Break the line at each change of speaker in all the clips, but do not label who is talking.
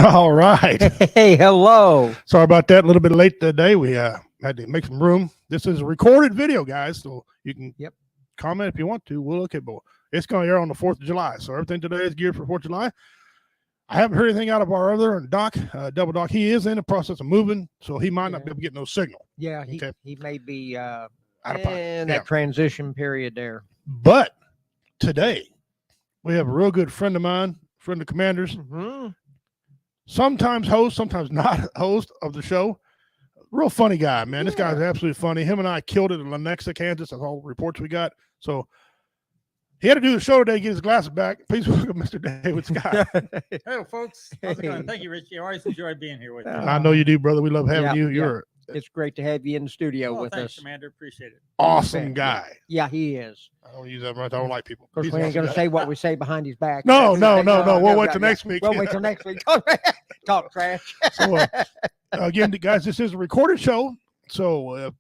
All right.
Hey, hello.
Sorry about that. A little bit late today. We had to make some room. This is a recorded video, guys, so you can comment if you want to. We'll look at more. It's going to air on the 4th of July, so everything today is geared for 4th of July. I haven't heard anything out of our other Doc, Double Doc. He is in the process of moving, so he might not be able to get no signal.
Yeah, he may be
Out of pocket.
in that transition period there.
But today, we have a real good friend of mine, friend of Commander's.
Mm-hmm.
Sometimes host, sometimes not host of the show. Real funny guy, man. This guy's absolutely funny. Him and I killed it in Lenexa, Kansas. That's all the reports we got. So he had to do the show today, get his glasses back. Please welcome Mr. David Scott.
Hello, folks. How's it going? Thank you, Richie. I always enjoy being here with you.
I know you do, brother. We love having you. You're
It's great to have you in the studio with
thanks,
us.
Commander. Appreciate it.
Awesome guy.
Yeah, he is.
I don't use that much. I don't like people.
Of course, we ain't going to say what we say behind his back.
No. We'll wait till next week.
We'll wait till next week. Talk trash.
So, again, guys, this is a recorded show. So,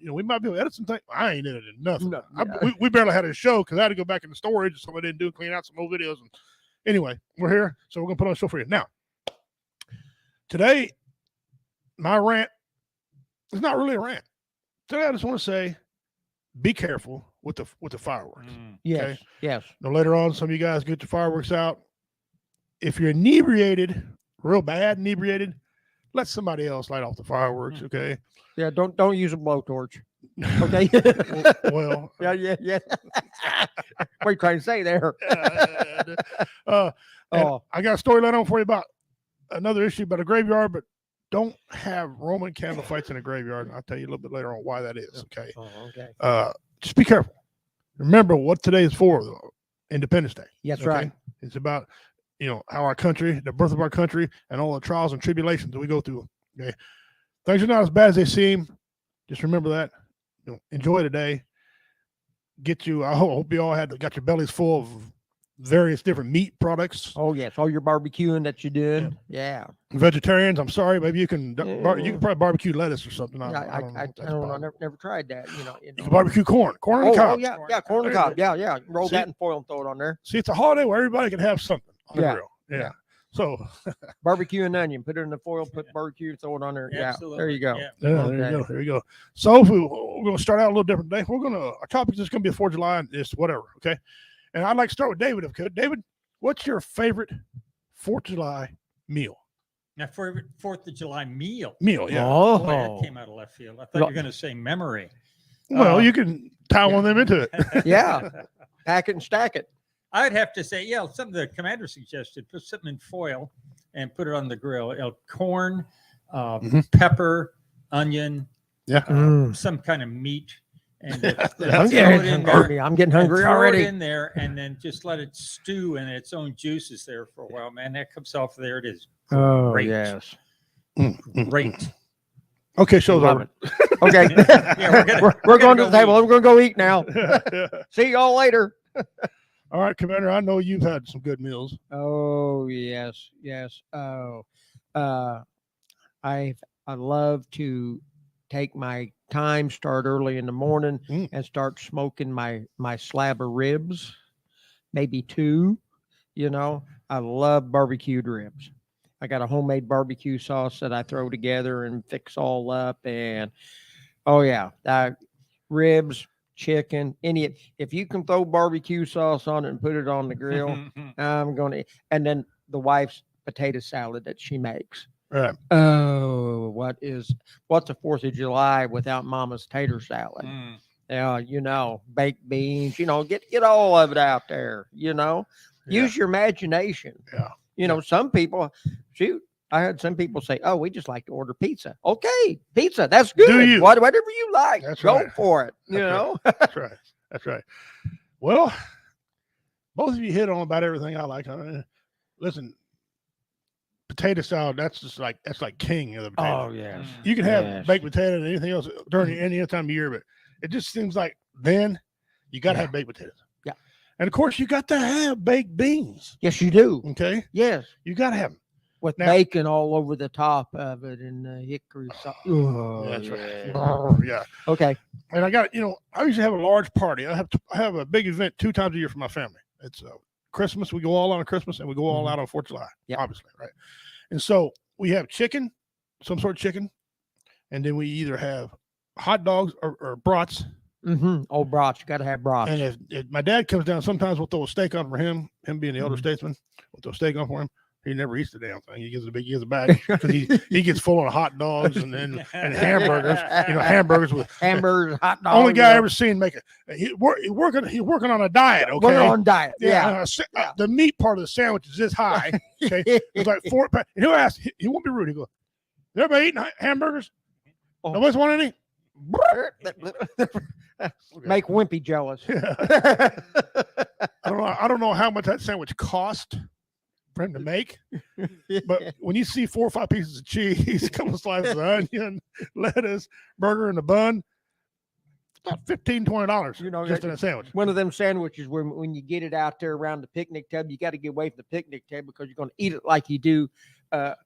we might be able to edit some things. I ain't edited nothing.
No,
we barely had a show because I had to go back into storage. So I didn't do clean out some old videos. And anyway, we're here. So we're going to put on a show for you. Now, today, my rant is not really a rant. Today, I just want to say, be careful with the fireworks.
Yes,
okay?
yes.
Now, later on, some of you guys get your fireworks out. If you're inebriated, real bad inebriated, let somebody else light off the fireworks, okay?
Yeah, don't use a blowtorch. Okay.
Well,
yeah. What are you trying to say there?
I got a story later on for you about another issue about a graveyard, but don't have Roman candle fights in a graveyard. And I'll tell you a little bit later on why that is, okay?
Okay.
Just be careful. Remember what today is for, though. Independence Day.
That's right.
It's about, how our country, the birth of our country, and all the trials and tribulations that we go through, okay? Things are not as bad as they seem. Just remember that. Enjoy the day. I hope you all got your bellies full of various different meat products.
Oh yes, all your barbecuing that you're doing. Yeah.
Vegetarians, I'm sorry, maybe you can probably barbecue lettuce or something. I
don't know. I never tried that.
You can barbecue corn on the cob.
Yeah, corn on the cob. Yeah. Roll that in foil and throw it on there.
See, it's a holiday where everybody can have something on the grill. Yeah. So
barbecue and onion, put it in the foil, put barbecue, throw it on there. Yeah, there you go.
Yeah, there you go. So we're going to start out a little different today. Our topic is going to be 4th of July and just whatever, okay? And I'd like to start with David, if I could. David, what's your favorite 4th of July meal?
My favorite 4th of July meal?
Meal, yeah.
Oh.
Boy, that came out of left field. I thought you were going to say memory.
Well, you can tie one of them into it.
Yeah. Pack it and stack it.
I'd have to say, something the commander suggested, put something in foil and put it on the grill. Corn, pepper, onion, some kind of meat. And
I'm getting hungry already.
It in there and then just let it stew in its own juices there for a while, man. That comes off there. It is great.
Oh, yes.
Great.
Okay, show's over.
Okay. we're going to the table. We're going to go eat now. See y'all later.
All right, Commander, I know you've had some good meals.
Oh, yes. Oh, I love to take my time, start early in the morning and start smoking my slab of ribs, maybe 2. I love barbecued ribs. I got a homemade barbecue sauce that I throw together and fix all up. And ribs, chicken, if you can throw barbecue sauce on it and put it on the grill, I'm going to. And then the wife's potato salad that she makes.
Right.
Oh, what's a 4th of July without Mama's tater salad? Baked beans, get all of it out there, use your imagination.
Yeah.
Some people, I heard some people say, oh, we just like to order pizza. Okay, pizza, that's good.
Do you?
Whatever you like, go for it.
That's right. That's right. Well, both of you hit on about everything I like. Listen, potato salad, that's like king of the potato.
Oh, yes.
You can have baked potato and anything else during any time of year, but it just seems like then you got to have baked potatoes.
Yeah.
And of course, you got to have baked beans.
Yes, you do.
Okay.
Yes.
You got to have them.
With bacon all over the top of it and hickory sauce.
Oh, that's right. Yeah.
Okay.
And I got, I usually have a large party. I have a big event 2 times a year for my family. It's Christmas. We go all out on Christmas and we go all out on 4th of July, obviously, right? And so we have chicken, some sort of chicken, and then we either have hot dogs or brats.
Oh, brats. You got to have brats.
And if my dad comes down, sometimes we'll throw a steak on for him being the elder statesman. We'll throw a steak on for him. He never eats the damn thing. He gives a bag because he gets full of hot dogs and hamburgers. Hamburgers with
hamburgers, hot dogs.
Only guy I ever seen make it. He's working on a diet. Okay,
we're on diet. Yeah.
The meat part of the sandwich is this high. Okay, it's like 4 pounds. And he'll ask. He won't be rude. He goes, "Is everybody eating hamburgers?
Oh.
Nobody's want any?"
Make Wimpy jealous.
I don't know how much that sandwich cost for him to make, but when you see 4 or 5 pieces of cheese, a couple of slices of onion, lettuce, burger, and a bun, it's about $15-$20 just in a sandwich.
One of them sandwiches where when you get it out there around the picnic table, you got to get away from the picnic table because you're going to eat it like you do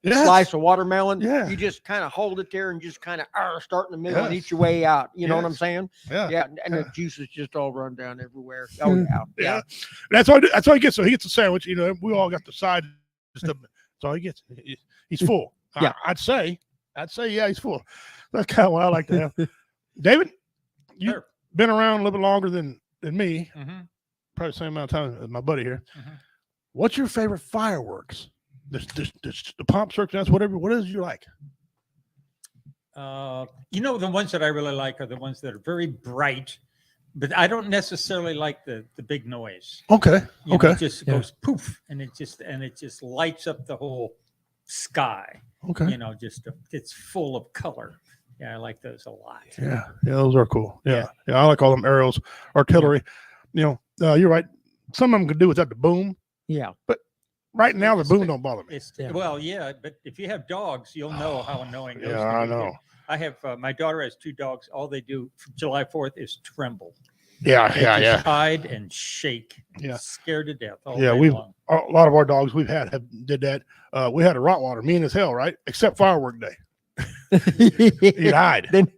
slice of watermelon.
Yeah.
You just kind of hold it there and just kind of start in the middle and eat your way out. You know what I'm saying?
Yeah.
And the juices just all run down everywhere. Oh yeah.
That's all he gets. So he gets a sandwich. We all got the side stuff. That's all he gets. He's full.
Yeah.
I'd say yeah, he's full. That's kind of what I like to have. David, you've been around a little bit longer than me. Probably the same amount of time as my buddy here. What's your favorite fireworks? The pomp circus, whatever. What is you like?
The ones that I really like are the ones that are very bright, but I don't necessarily like the big noise.
Okay.
It just goes poof, and it just lights up the whole sky.
Okay.
It's full of color. Yeah, I like those a lot.
Yeah, those are cool. Yeah, I like all them arrows, artillery. You're right. Some of them could do without the boom.
Yeah,
but right now the boom don't bother me.
Well, but if you have dogs, you'll know how annoying those.
Yeah, I know.
I have my daughter has 2 dogs. All they do for July 4th is tremble.
Yeah.
Hide and shake.
Yeah,
scared to death.
A lot of our dogs did that. We had a Rottweiler, mean as hell, right? Except firework day. He'd hide.
Then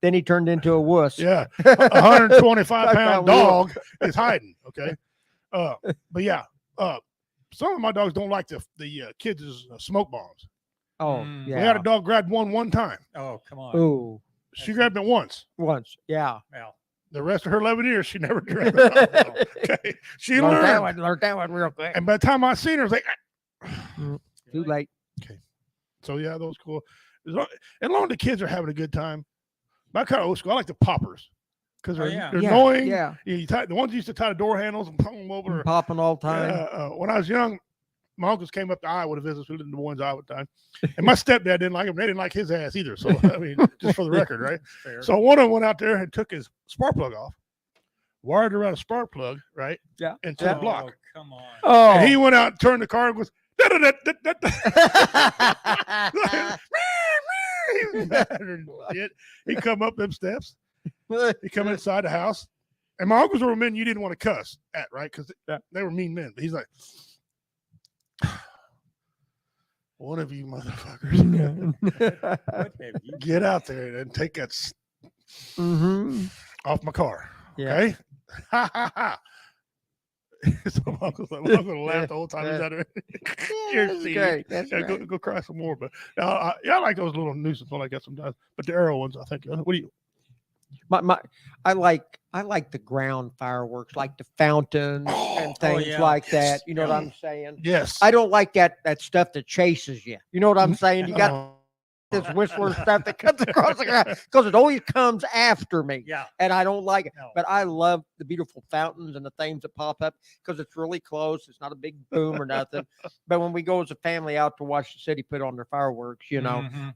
he turned into a wuss.
Yeah, 125-pound dog is hiding. Okay, but yeah, some of my dogs don't like the kids' smoke bombs.
Oh, yeah.
We had a dog grab one time.
Oh, come on.
Oh,
she grabbed it once.
Yeah.
Well,
the rest of her 11 years, she never grabbed it. Okay, she learned
that one real quick.
And by the time I seen her, I was like,
too late.
Okay, so yeah, those cool. As long as the kids are having a good time. My kind of old school, I like the poppers because they're annoying.
Yeah.
The ones you used to tie the door handles and pop them over.
Popping all the time.
When I was young, my uncles came up to Iowa to visit. We lived in Des Moines, Iowa at the time. And my stepdad didn't like him. They didn't like his ass either. So, I mean, just for the record, right?
Fair.
So one of them went out there and took his spark plug off, wired around a spark plug, right?
Yeah.
Into the block.
Oh, come on.
Oh.
And he went out and turned the car and goes, he come up them steps. He come inside the house. And my uncles were men you didn't want to cuss at, right? Because they were mean men. But he's like, one of you motherfuckers, get out there and take that off my car. Okay? Ha ha ha. So my uncle laughed the whole time he's out there.
That's great. That's great.
Go cry some more. But I like those little nuisance ones I got sometimes. But the arrow ones, I think. What do you?
I like the ground fireworks, like the fountains and things like that. You know what I'm saying?
Yes.
I don't like that stuff that chases you. You know what I'm saying? You got this whistler stuff that comes across the ground because it always comes after me.
Yeah.
And I don't like it.
No.
But I love the beautiful fountains and the things that pop up because it's really close. It's not a big boom or nothing. But when we go as a family out to watch the city put on their fireworks,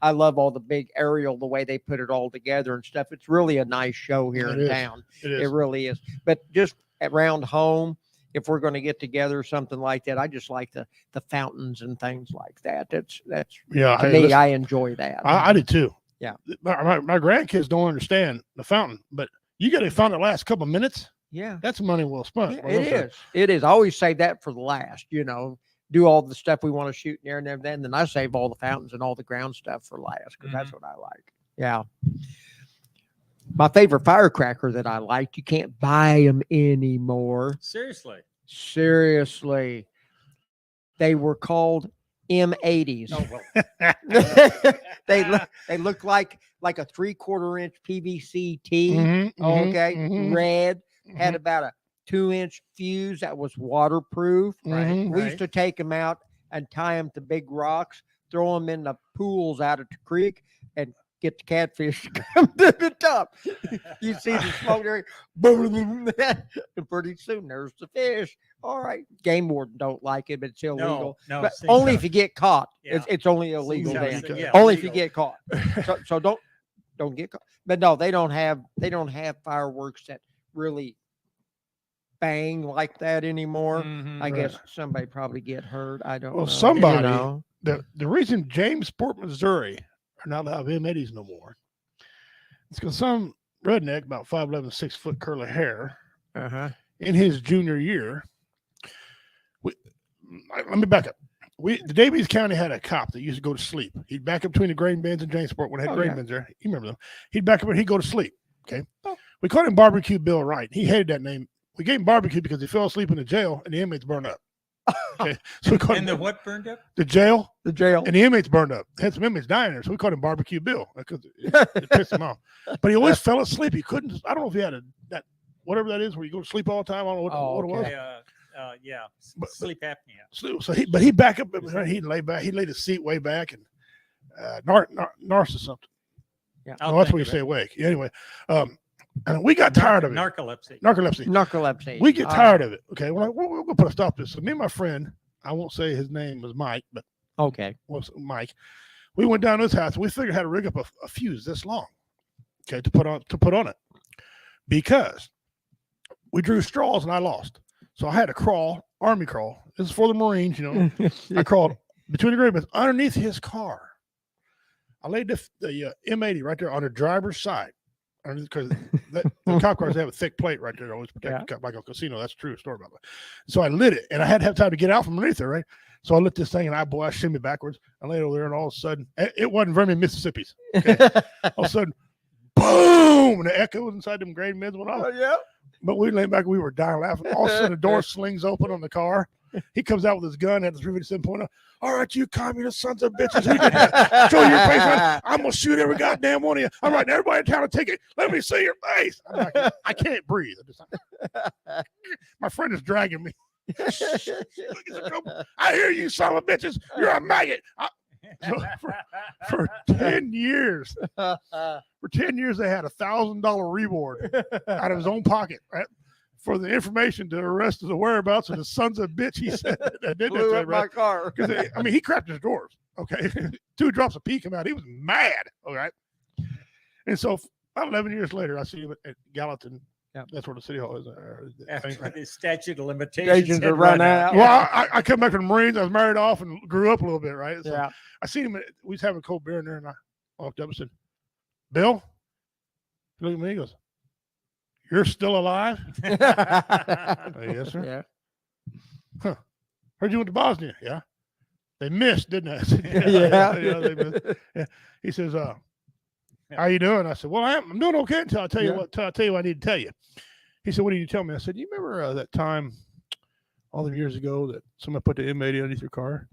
I love all the big aerial, the way they put it all together and stuff. It's really a nice show here in town. It really is. But just around home, if we're going to get together or something like that, I just like the fountains and things like that. That's to me, I enjoy that.
I do too.
Yeah.
My grandkids don't understand the fountain, but you get a fountain that lasts a couple of minutes.
Yeah.
That's money well spent.
Yeah, it is. It is. I always save that for the last, do all the stuff we want to shoot in there and everything. Then I save all the fountains and all the ground stuff for last because that's what I like. Yeah. My favorite firecracker that I liked, you can't buy them anymore.
Seriously.
They were called M80s.
Oh, well.
They look like a 3/4 inch PVC tee.
Mhm, mhm,
Okay,
mhm,
red, had
mhm,
about a 2-inch fuse that was waterproof.
mhm.
We used to take them out and tie them to big rocks, throw them in the pools out at the creek, and get the catfish to come to the top. You see the smoke there, boom, and pretty soon there's the fish. All right, game warden don't like it, but it's illegal.
No,
But
see,
only
so-
if you get caught.
Yeah.
It's only illegal
Yeah,
then.
yeah,
Only if you
illegal.
get caught. So don't get caught. But no, they don't have fireworks that really bang like that anymore.
Mhm.
I
Right.
guess somebody probably get hurt. I don't
Well,
know.
somebody-
You know?
The reason Jamesport, Missouri are not allowed M80s no more is because some redneck, about 5'11", 6-foot curly hair,
Uh-huh.
in his junior year, let me back up. The Davies County had a cop that used to go to sleep. He'd back up between the grain bins and Jamesport when they had
Oh,
grain
yeah.
bins there. You remember them? He'd back up and he'd go to sleep. Okay.
Oh.
We called him Barbecue Bill Wright. He hated that name. We gave him barbecue because he fell asleep in the jail and the inmates burned up. Okay. So we called
And
him
the what burned up?
the jail
The jail.
and the inmates burned up. Had some inmates dying there. So we called him Barbecue Bill because it pissed him off. But he always fell asleep. He couldn't, I don't know if he had that, whatever that is where you go to sleep all the time. I don't know what it was.
okay.
Yeah,
But-
sleep apnea.
So he'd back up, he'd lay back, he'd lay the seat way back and Nars or something.
Yeah.
I'll
Oh, that's
think
what you
of
say
it.
awake. Anyway, and we got tired of it.
Narcolepsy.
Narcolepsy.
Narcolepsy.
We get tired of it. Okay, we're going to put a stop to this. So me and my friend, I won't say his name was Mike, but
Okay.
was Mike. We went down to his house. We figured how to rig up a fuse this long, okay, to put on it, because we drew straws and I lost. So I had to crawl, army crawl. This is for the Marines, you know. I crawled between the grain bins underneath his car. I laid the M80 right there on the driver's side, because the cop cars have a thick plate right there, always protect the cop, like a casino. That's a true story about that. So I lit it, and I had to have time to get out from underneath there, right? So I lit this thing, and I shimmied backwards. I laid over there, and all of a sudden, it wasn't very many Mississippi's. Okay? All of a sudden, boom, and the echoes inside them grain bins went off.
Yeah.
But we lay back, we were dying laughing. All of a sudden, the door slings open on the car. He comes out with his gun at the 357.0. All right, you communist sons of bitches, who did that? Show your face, man. I'm gonna shoot every goddamn one of you. I'm writing everybody in town a ticket. Let me see your face. I'm like, I can't breathe. My friend is dragging me. I hear you, son of a bitches. You're a maggot. For 10 years, they had $1,000 reward out of his own pocket, right, for the information to the rest of the whereabouts of the sons of bitch. He said that did
Blew
that,
up my
right?
car.
Because I mean, he crapped his drawers. Okay, 2 drops of pee come out. He was mad. All right, and so about 11 years later, I see him at Gallatin.
Yeah.
That's where the city hall is.
After the statute of limitations
Agents
had
are run out.
Well, I come back from the Marines. I was married off and grew up a little bit, right? So
Yeah.
I seen him. We was having cold beer in there, and I walked up and said, "Bill," he looked at me. He goes, "You're still alive?" Yes, sir.
Yeah.
Heard you went to Bosnia. Yeah. They missed, didn't they? I said,
Yeah.
they missed. Yeah. He says, "How you doing?" I said, "Well, I'm doing okay until I tell you what I need to tell you." He said, "What did you tell me?" I said, "You remember that time all the years ago that somebody put the M80 underneath your car?"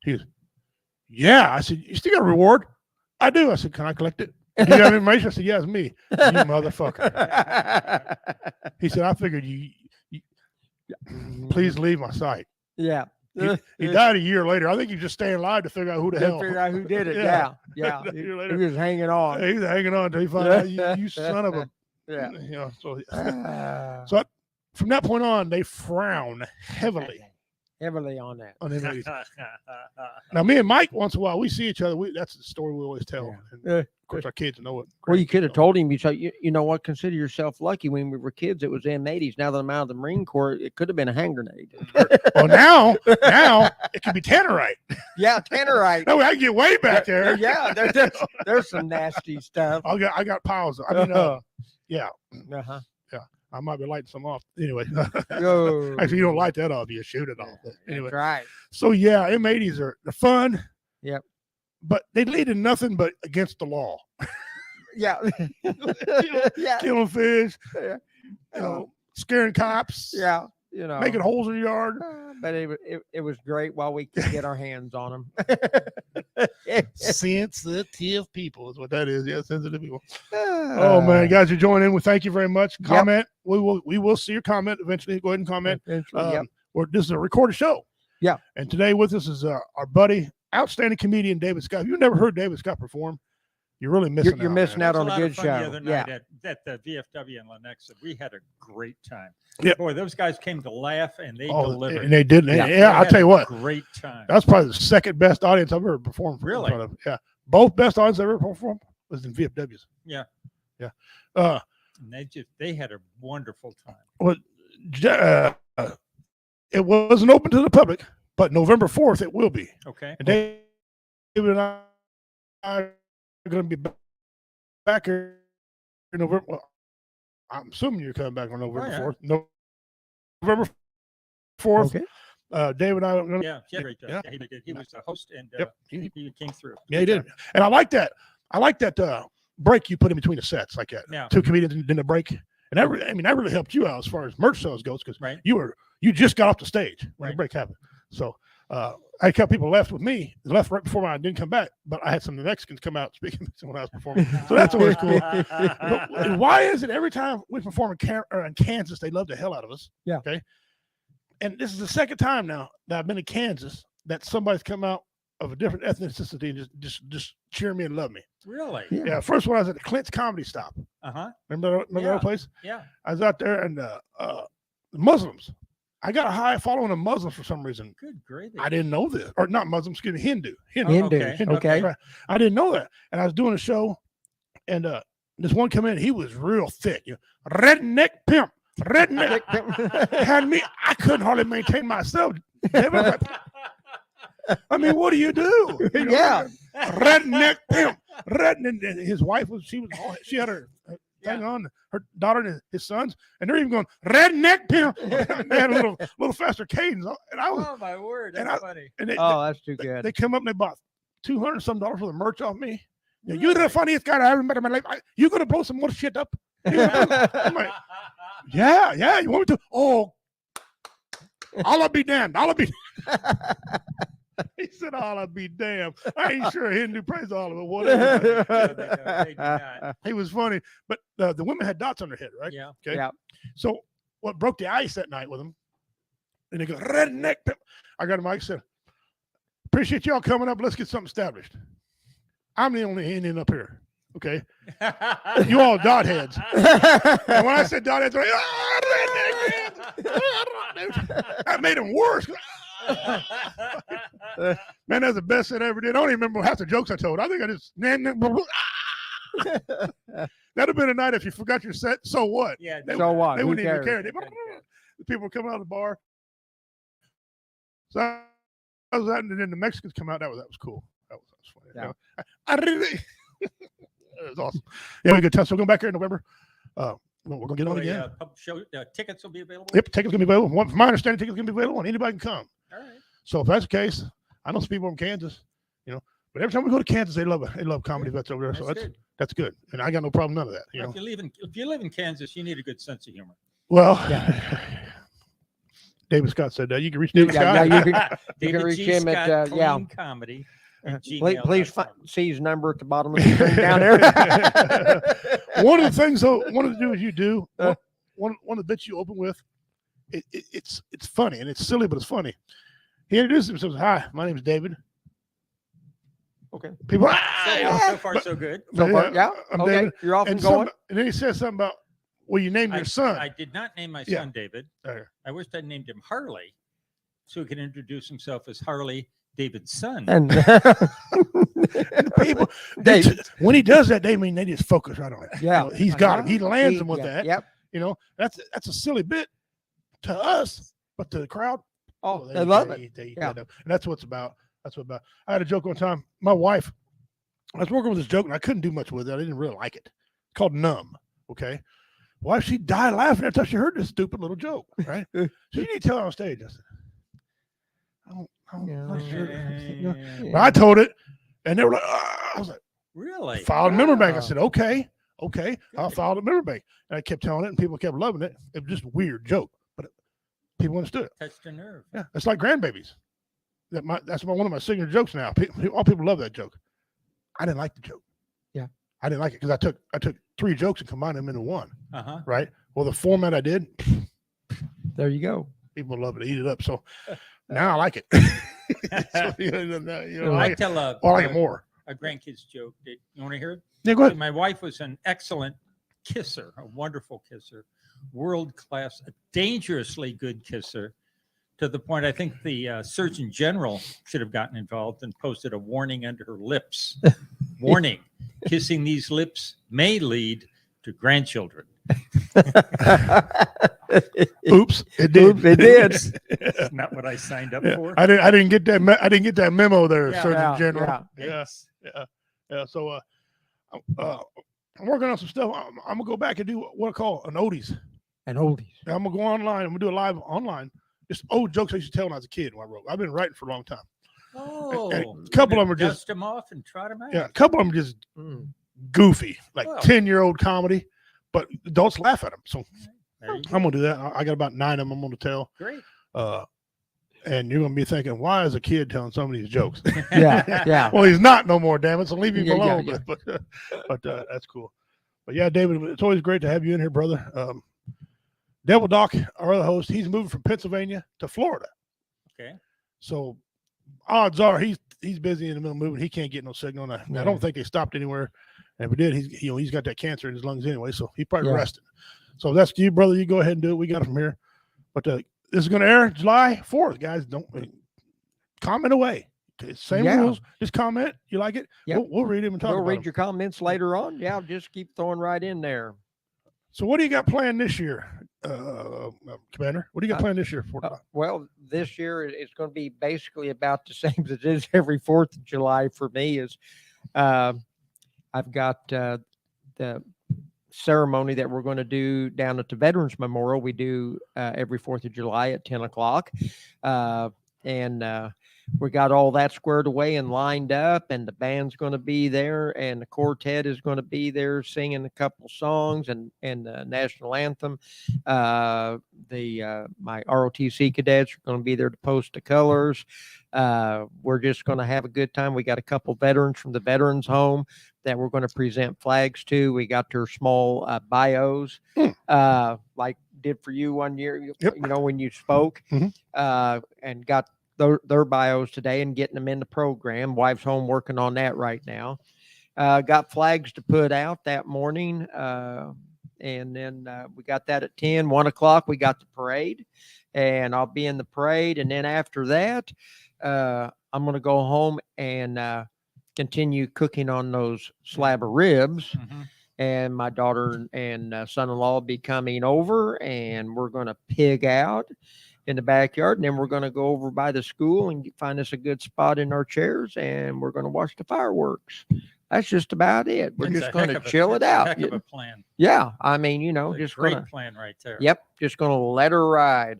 He goes, "Yeah." I said, "You still got a reward?" "I do." I said, "Can I collect it? Do you have information?" I said, "Yeah, it's me." "You motherfucker." He said, "I figured you please leave my sight."
Yeah.
He died a year later. I think he's just staying alive to figure out who the hell.
Figure out who did it.
Yeah.
Yeah.
A
He,
year
he
later.
was hanging on.
He was hanging on until he found out you son of a.
Yeah.
You know, so
Ah.
so from that point on, they frown heavily
Heavily on that.
on M80s. Now, me and Mike, once in a while, we see each other. That's the story we always tell.
Yeah.
And
Yeah.
of course, our kids know it.
Well, you could have told him, you know what, consider yourself lucky. When we were kids, it was M80s. Now that I'm out of the Marine Corps, it could have been a hand grenade.
Well, now it could be tannerite.
Yeah, tannerite.
No, I can get way back there.
Yeah, there's some nasty stuff.
I got piles. I mean, yeah,
Uh-huh.
I might be lighting some off. Anyway,
Go.
actually, you don't light that off. You shoot it off. Anyway,
That's right.
so yeah, M80s they're fun.
Yep.
But they lead to nothing but against the law.
Yeah. Yeah.
Killing fish,
Yeah.
you know, scaring cops.
Yeah. you know,
making holes in your yard.
but it was great while we could get our hands on them.
Sensitive people is what that is. Yeah, sensitive people. Oh man, guys, you join in. We thank you very much. Comment. Yep. We will see your comment eventually. Go ahead and comment.
Yep.
This is a recorded show.
Yeah.
And today with us is our buddy, outstanding comedian David Scott. If you've never heard David Scott perform, you're really missing
You're
out.
missing out on
a
a good
show.
show.
The other night at the VFW in Lenexa, we had a great time.
Yeah.
Boy, those guys came to laugh and they delivered.
And they did. Yeah, I'll tell you what.
Great time.
That's probably the second best audience I've ever performed for.
Really?
In front of. Yeah. Both best audience I've ever performed was in VFWs.
Yeah.
Yeah.
And they had a wonderful time.
Well, it wasn't open to the public, but November 4th it will be.
Okay.
And David and I are going to be back here in November. Well, I'm assuming you're coming back on November 4th. November 4th.
Okay.
David and I are going to.
Yeah, he had a great job. Yeah, he did. He was the host and he came through.
Yeah, he did. And I like that. I like that break you put in between the sets, like that.
Yeah.
Two comedians in the break. And that really helped you out as far as merch sales goes, because
right.
you just got off the stage when
right.
the break happened. So I had a couple people left with me, left right before I didn't come back, but I had some of the Mexicans come out speaking when I was performing. So that's always cool. But why is it every time we perform in Kansas, they love the hell out of us?
Yeah.
Okay. And this is the second time now that I've been in Kansas that somebody's come out of a different ethnicity and just cheer me and love me.
Really?
Yeah. First one I was at the Clint's Comedy Stop.
Uh-huh.
Remember that place?
Yeah.
I was out there and the Muslims. I got a high following of Muslims for some reason.
Good gravy.
I didn't know this. Or not Muslims, excuse me, Hindu.
Okay.
Right. I didn't know that. And I was doing a show and this one come in, he was real thick. Redneck pimp. Redneck pimp. Had me, I couldn't hardly maintain myself. I mean, what do?
Yeah.
Redneck pimp. Redneck. His wife she had her thing on, her daughter and his sons, and they're even going redneck pimp. They had a little faster cadence, and I was.
Oh my word, that's funny.
And
that's too good.
They come up and they bought $200 some for the merch off me. Really? You're the funniest guy I ever met in my life. You gonna blow some more shit up? I'm like, yeah. You want me to? Oh, I'll be damned. He said, "I'll be damned." I ain't sure Hindu praise all of it. Whatever. He was funny, but the women had dots on their head, right?
Yeah.
Okay.
Yeah.
So what broke the ice that night with them? And they go redneck. I got a mic. Said, "Appreciate y'all coming up. Let's get something established." I'm the only Indian up here. Okay. You all dot heads. And when I said dot heads, like, redneck. That made them worse. Man, that's the best that I ever did. I don't even remember half the jokes I told. I think I just that'd have been a night if you forgot your set. So what?
Yeah.
So what?
They
Who
wouldn't even
cares?
care. The people would come out of the bar. So I was out, and then the Mexicans come out. That was cool. That was funny.
Yeah.
I really. It was awesome. Yeah, we had a good time. So we're going back here in November. We're going to get on again.
Show tickets will be available.
Yep, tickets going to be available. From my understanding, tickets going to be available, and anybody can come.
All right.
So if that's the case, I know some people from Kansas, but every time we go to Kansas, they love comedy vets over there. So that's good, and I got no problem none of that.
If you live in Kansas, you need a good sense of humor.
Well, David Scott said that. You can reach David Scott.
Yeah, you can reach
G.
him
Scott,
at
Clean Comedy.
Please see his number at the bottom of the screen down there.
One of the things, though, one of the do's you do, one of the bits you open with, it's funny and it's silly, but it's funny. He introduced himself. Hi, my name is David.
Okay.
People.
So far, so good.
So far, yeah.
I'm
Okay.
David.
You're off and going.
And then he says something about, well, you named your son.
I did not name my son David. I wished I named him Harley, so he could introduce himself as Harley, David's son.
And
people, when he does that, they just focus right on it.
Yeah,
he's got it. He lands them with that.
Yep.
That's a silly bit to us, but to the crowd,
they love it.
And that's what it's about. That's what about. I had a joke one time. My wife, I was working with this joke and I couldn't do much with it. I didn't really like it. It's called numb. Okay. Wife, she died laughing every time she heard this stupid little joke. Right. So you need to tell her on stage. I said, I'm not sure. But I told it, and they were like, I was like,
really?
File a member bank. I said, okay, I'll file a member bank. And I kept telling it, and people kept loving it. It was just a weird joke, but people understood it.
Touched a nerve.
Yeah, it's like grandbabies. That's one of my signature jokes now. All people love that joke. I didn't like the joke.
Yeah,
I didn't like it because I took 3 jokes and combined them into one. Right. Well, the format I did.
There you go.
People love it, eat it up. So now I like it. So,
I tell
I like it more.
A grandkid's joke. You want to hear it?
Yeah, go ahead.
My wife was an excellent kisser, a wonderful kisser, world class, a dangerously good kisser, to the point I think the Surgeon General should have gotten involved and posted a warning under her lips. Warning: kissing these lips may lead to grandchildren.
Oops, it did.
Oops, it did.
That's not what I signed up for.
I didn't get that. I didn't get that memo there, Surgeon General.
Yeah.
So I'm working on some stuff. I'm gonna go back and do what I call an oldies.
An oldies.
I'm gonna go online. I'm gonna do a live online. Just old jokes I used to tell when I was a kid. When I wrote, I've been writing for a long time.
Oh,
and a couple of them are just
dust them off and trot them out.
Yeah, a couple of them just goofy, like 10-year-old comedy, but adults laugh at them. So I'm gonna do that. I got about 9 of them I'm gonna tell.
Great.
And you're gonna be thinking, why is a kid telling some of these jokes?
Yeah.
Well, he's not no more. Damn it! So leave him alone.
Yeah.
But that's cool. But yeah, David, it's always great to have you in here, brother. Devil Doc, our other host, he's moving from Pennsylvania to Florida.
Okay.
So odds are he's busy in the middle of moving. He can't get no signal. I don't think they stopped anywhere. And if we did, he's got that cancer in his lungs anyway, so he's probably resting. So that's you, brother. You go ahead and do it. We got it from here. But this is going to air July 4th, guys. Don't comment away. Same rules. Just comment. You like it?
Yep.
We'll read them and talk about
We'll read
them.
your comments later on. Yeah, just keep throwing right in there.
So what do you got planned this year, Commander? What do you got planned this year?
Well, this year it's going to be basically about the same as it is every 4th of July for me. Is I've got the ceremony that we're going to do down at the Veterans Memorial. We do every 4th of July at 10 o'clock. And we got all that squared away and lined up, and the band's going to be there, and the quartet is going to be there singing a couple songs and the national anthem. My ROTC cadets are going to be there to post the colors. We're just going to have a good time. We got a couple veterans from the Veterans Home that we're going to present flags to. We got their small bios, like did for you one year, you know, when you spoke, and got their bios today and getting them in the program. Wife's home working on that right now. Got flags to put out that morning. And then we got that at 10, 1 o'clock. We got the parade, and I'll be in the parade. And then after that, I'm going to go home and continue cooking on those slab of ribs. And my daughter and son-in-law will be coming over, and we're going to pig out in the backyard, and then we're going to go over by the school and find us a good spot in our chairs, and we're going to watch the fireworks. That's just about it. We're just going to chill it out.
Heck of a plan.
Yeah, I mean, you know, just
great plan right there.
Yep, just going to let her ride.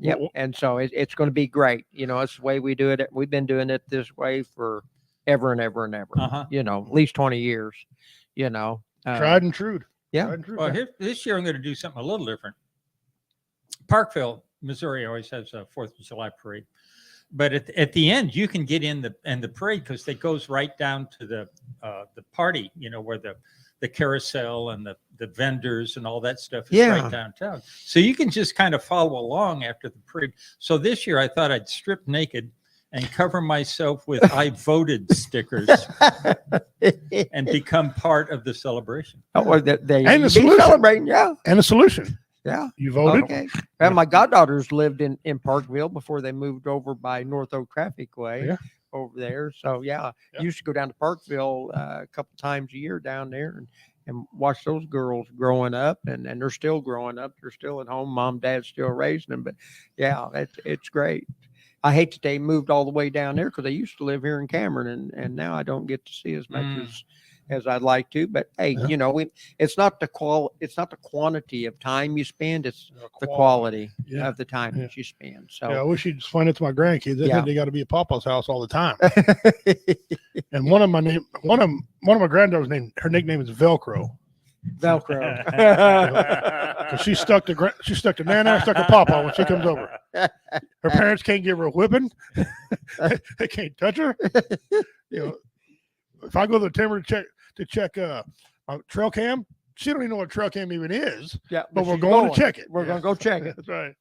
Yep,
and so it's going to be great. You know, it's the way we do it. We've been doing it this way for ever and ever and ever. You know, at least 20 years. You know,
tried and true.
Yeah.
Tried and true.
Well, this year I'm going to do something a little different. Parkville, Missouri always has a 4th of July parade, but at the end you can get in the parade because it goes right down to the party, you know, where the carousel and the vendors and all that stuff is right downtown. So you can just kind of follow along after the parade. So this year I thought I'd strip naked and cover myself with I voted stickers and become part of the celebration.
Oh, well, they
and the solution.
Celebrating, yeah.
And the solution.
Yeah.
You voted?
Okay. And my goddaughters lived in Parkville before they moved over by North Oak Traffic Way over there. So, used to go down to Parkville a couple times a year down there and watch those girls growing up. And they're still growing up. They're still at home. Mom, dad's still raising them. But, yeah, it's great. I hate that they moved all the way down there because they used to live here in Cameron, and now I don't get to see as much as I'd like to. But hey, you know, it's not the quantity of time you spend; it's the quality of the time that you spend. So
I wish you'd explain it to my grandkids. They think they got to be at Papa's house all the time. And one of my granddaughters her nickname is Velcro.
Velcro.
'Cause she stuck to Nana, stuck to Papa when she comes over. Her parents can't give her a whipping. They can't touch her. If I go to the timber to check trail cam, she don't even know what trail cam even is.
Yeah,
but we're going to check it.
We're going to go check it.
That's right.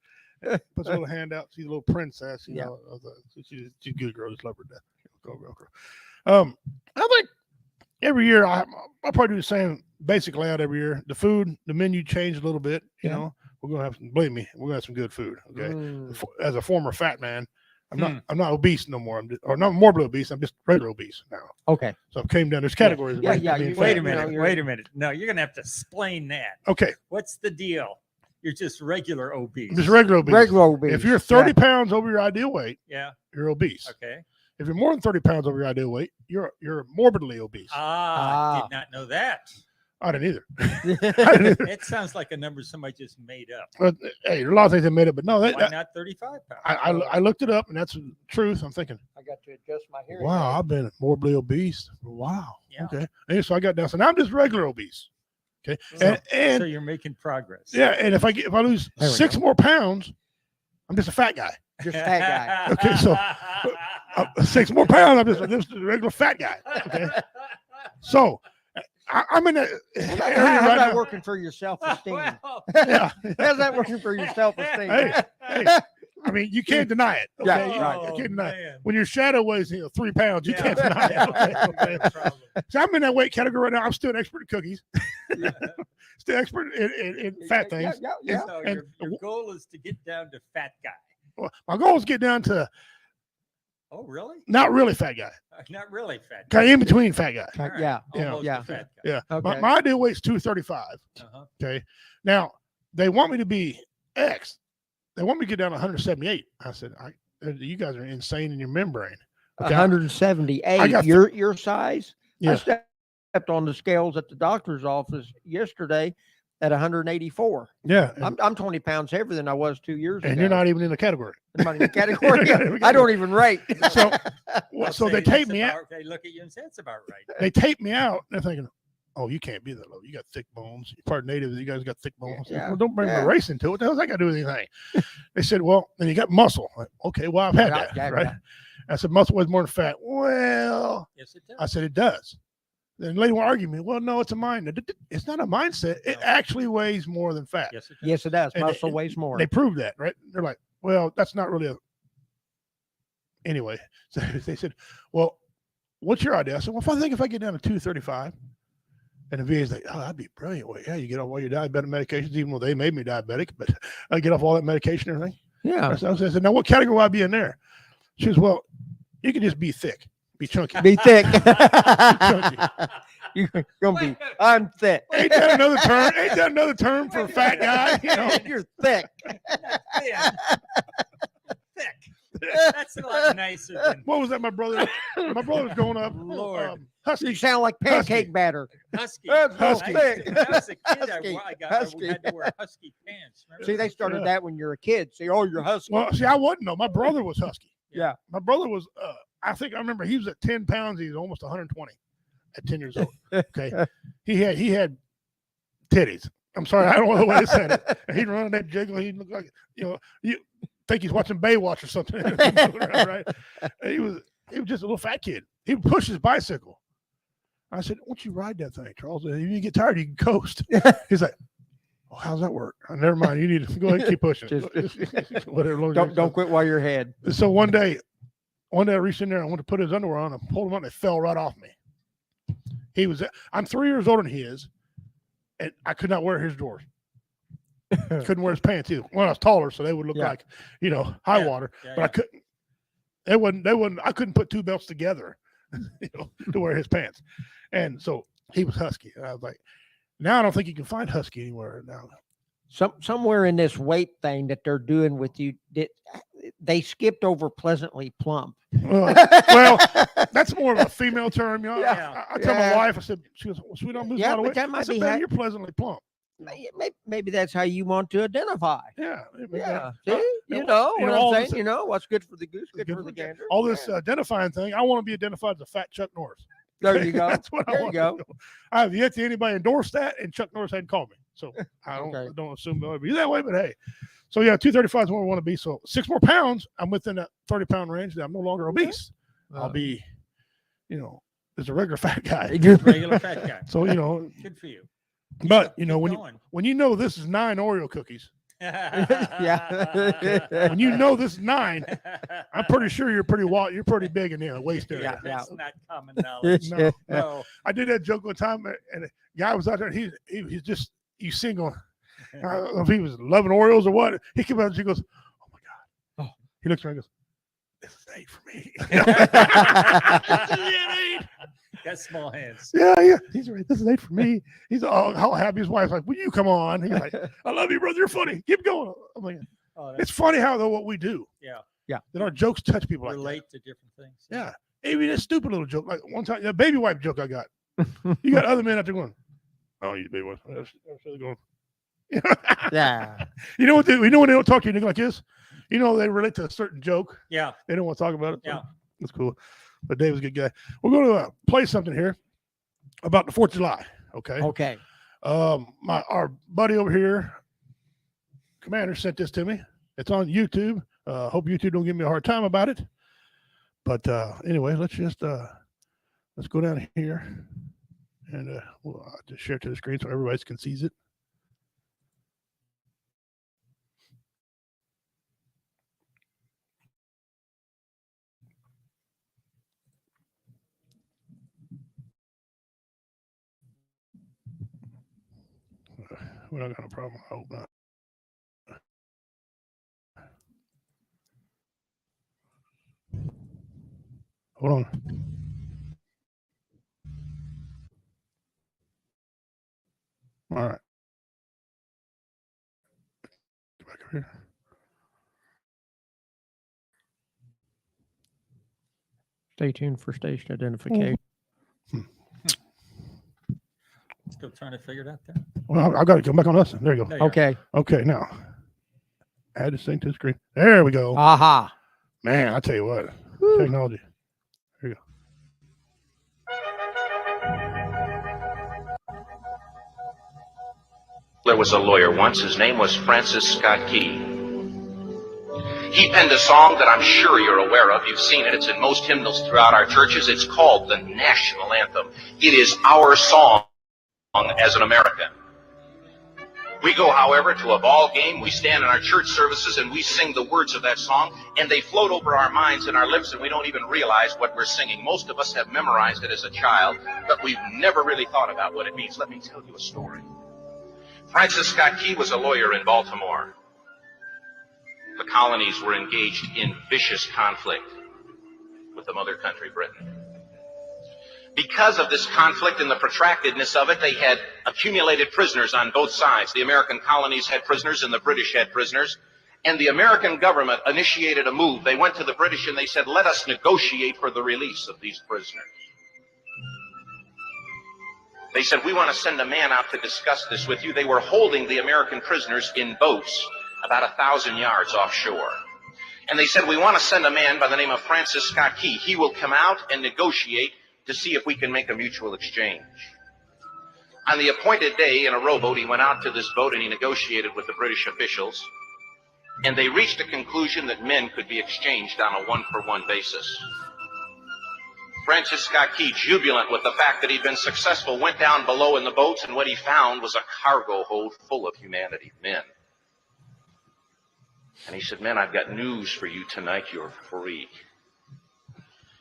Puts a little hand out. She's a little princess. She's a good girl. Just love her to death. Go, girl. I think every year I probably do the same basic layout every year. The food, the menu changed a little bit. You know, we're gonna have believe me, we're gonna have some good food. Okay. As a former fat man, I'm not obese no more. Or not morbidly obese. I'm just regular obese now.
Okay.
So I came down. There's categories.
Yeah.
Wait a minute. No, you're gonna have to explain that.
Okay.
What's the deal? You're just regular obese.
Just regular obese.
Regular obese.
If you're 30 pounds over your ideal weight, you're obese.
Okay.
If you're more than 30 pounds over your ideal weight, you're morbidly obese.
I did not know that.
I didn't either.
It sounds like a number somebody just made up.
But hey, there are a lot of things they made up, but no,
why not 35 pounds?
I looked it up, and that's the truth. I'm thinking,
I got to adjust my hearing.
wow, I've been morbidly obese. Wow.
Yeah.
Okay. And so I got down. So now I'm just regular obese. Okay.
So you're making progress.
Yeah. And if I lose 6 more pounds, I'm just a fat guy.
Just fat guy.
Okay. So 6 more pounds, I'm just a regular fat guy. Okay. So I'm in that area
How's
right
that
now.
working for your self-esteem?
Yeah.
How's that working for your self-esteem?
Hey, I mean, you can't deny it. Okay?
Yeah,
You
right.
can't deny it. When your shadow weighs 3 pounds, you can't deny it. Okay? So I'm in that weight category right now. I'm still an expert at cookies. Still expert in fat things.
Yeah.
So
And
your goal is to get down to fat guy.
well, my goal is to get down to
Oh, really?
not really fat guy,
Not really fat
kind of in between fat guy.
All right.
Yeah.
Almost
Yeah.
a fat guy.
Yeah.
Okay.
My ideal weight is 235.
Uh-huh.
Okay. Now they want me to be X. They want me to get down to 178. I said, you guys are insane in your membrane. Okay.
178.
I got
Your size?
Yeah.
I stepped on the scales at the doctor's office yesterday at 184.
Yeah.
I'm 20 pounds heavier than I was 2 years ago.
And you're not even in the category.
I'm not in the category. I don't even rate.
So,
I'd
so they
say
tape
that's
me out.
about- They look at you and say, that's about right.
They tape me out. And they're thinking, oh, you can't be that low. You got thick bones. You're part native. You guys got thick bones.
Yeah.
Well, don't bring my race into it. What the hell's that got to do with anything? They said, well, then you got muscle. Like, okay, well, I've had that,
Yeah,
right?
yeah.
I said, muscle weighs more than fat. Well,
Yes, it does.
I said, it does. Then the lady will argue me. Well, no, it's a mind. It's not a mindset. It actually weighs more than fat.
Yes, it does.
Yes, it does.
And
Muscle weighs more.
They proved that, right? They're like, well, that's not really a. Anyway, so they said, well, what's your idea? I said, well, if I get down to 235, and the VA's like, oh, that'd be brilliant. Well, yeah, you get off all your diabetic medications, even though they made me diabetic, but I get off all that medication and everything.
Yeah.
I said, now what category will I be in there? She goes, well, you can just be thick, be chunky.
Be thick. You're gonna be. I'm thick.
Ain't that another term? Ain't that another term for a fat guy? You know,
You're thick.
Yeah. Thick. That's a lot nicer than
what was that? My brother was growing up.
Lord.
Husky.
You sound like pancake batter.
husky.
That's
Husky.
When I was a kid,
Husky.
I
Husky.
had to wear husky pants. Remember
See, they
that?
started
Yeah.
that when you're a kid. See, oh, you're husky.
Well, see, I wasn't though. My brother was husky.
Yeah.
My brother was. I think I remember he was at 10 pounds. He was almost 120 at 10 years old. Okay, he had titties. I'm sorry, I don't know the way to say it. And he'd run that jiggle. He'd look like you think he's watching Baywatch or something, right? And he was just a little fat kid. He would push his bicycle. I said, "Why don't you ride that thing, Charles? If you get tired, you can coast." He's like, "Oh, how's that work? Never mind. You need to go ahead and keep pushing. Whatever.
Don't quit while you're ahead.
So one day I reached in there. I went to put his underwear on. I pulled him up, and it fell right off me. I'm 3 years older than he is, and I could not wear his drawers. Couldn't wear his pants either. Well, I was taller, so they would look like, high
Yeah.
water.
Yeah,
But
yeah.
I couldn't. They wouldn't. I couldn't put two belts together, to wear his pants. And so he was husky. And I was like, now I don't think you can find husky anywhere now.
Somewhere in this weight thing that they're doing with you, they skipped over pleasantly plump.
Well, that's more of a female term.
Yeah.
I tell my wife, I said, she goes, well, sweet, I'm losing a lot of
but
weight.
that
I
might
said,
be
baby, you're pleasantly plump.
Maybe that's how you want to identify.
Yeah.
Yeah.
Uh,
See,
you
know
know,
what
all
I'm
this-
saying? What's good for the goose, good
Good
for
for
the gander.
all this
Yeah.
identifying thing, I want to be identified as a fat Chuck Norris.
There you go.
That's what I
There you
want
go.
to do. I have yet to anybody endorse that, and Chuck Norris hadn't called me. So I
Okay.
don't assume it'll be that way, but hey. So yeah, 235 is where I want to be. So 6 more pounds, I'm within that 30-pound range. I'm no longer obese. I'll be, as a regular fat guy.
Regular fat guy.
So
Good for you.
but
Keep
when you know this is 9 Oreo cookies,
Yeah.
when you know this is 9, I'm pretty sure you're pretty big in the waist area.
That's not common knowledge.
No.
No.
I did that joke one time, and a guy was out there. And he's single. I don't know if he was loving Oreos or what. He came out and she goes, "Oh my god!" Oh, he looks around and goes, "This is 8 for me." This is 8.
Got small hands.
Yeah. He's right. This is 8 for me. He's all happy. His wife's like, "Will you come on?" He's like, "I love you, brother. You're funny. Keep going." I'm like, it's funny how though what we do.
Yeah.
That our jokes touch people like
Relate to different things.
that. Yeah. Even a stupid little joke. Like one time, the baby wipe joke I got. You got other men out there going, "Oh, you baby wipe." That's really going.
Yeah.
You know what? When they don't talk to you like this, they relate to a certain joke.
Yeah.
They don't want to talk about it. So
Yeah.
that's cool. But Dave was a good guy. We're going to play something here about the 4th of July. Okay.
Okay.
Our buddy over here, Commander, sent this to me. It's on YouTube. Hope YouTube don't give me a hard time about it. But anyway, let's go down here and I'll just share it to the screen so everybody can see it. We're not got a problem. I hope not. Hold on. All right. Get back over here.
Stay tuned for station identification.
Still trying to figure it out there.
Well, I've got to come back on us. There you go.
Okay.
Okay, now add this thing to the screen. There we go.
Aha.
Man, I tell you what, technology. Here you go.
There was a lawyer once. His name was Francis Scott Key. He penned a song that I'm sure you're aware of. You've seen it. It's in most hymnals throughout our churches. It's called the National Anthem. It is our song as an American. We go, however, to a ball game. We stand in our church services and we sing the words of that song, and they float over our minds and our lips, and we don't even realize what we're singing. Most of us have memorized it as a child, but we've never really thought about what it means. Let me tell you a story. Francis Scott Key was a lawyer in Baltimore. The colonies were engaged in vicious conflict with the mother country, Britain. Because of this conflict and the protractedness of it, they had accumulated prisoners on both sides. The American colonies had prisoners and the British had prisoners. And the American government initiated a move. They went to the British and they said, "Let us negotiate for the release of these prisoners." They said, "We want to send a man out to discuss this with you." They were holding the American prisoners in boats about 1,000 yards offshore. And they said, "We want to send a man by the name of Francis Scott Key. He will come out and negotiate to see if we can make a mutual exchange." On the appointed day, in a rowboat, he went out to this boat and he negotiated with the British officials. And they reached a conclusion that men could be exchanged on a one-for-one basis. Francis Scott Key, jubilant with the fact that he'd been successful, went down below in the boats, and what he found was a cargo hold full of humanity, men. And he said, "Men, I've got news for you tonight. You're free."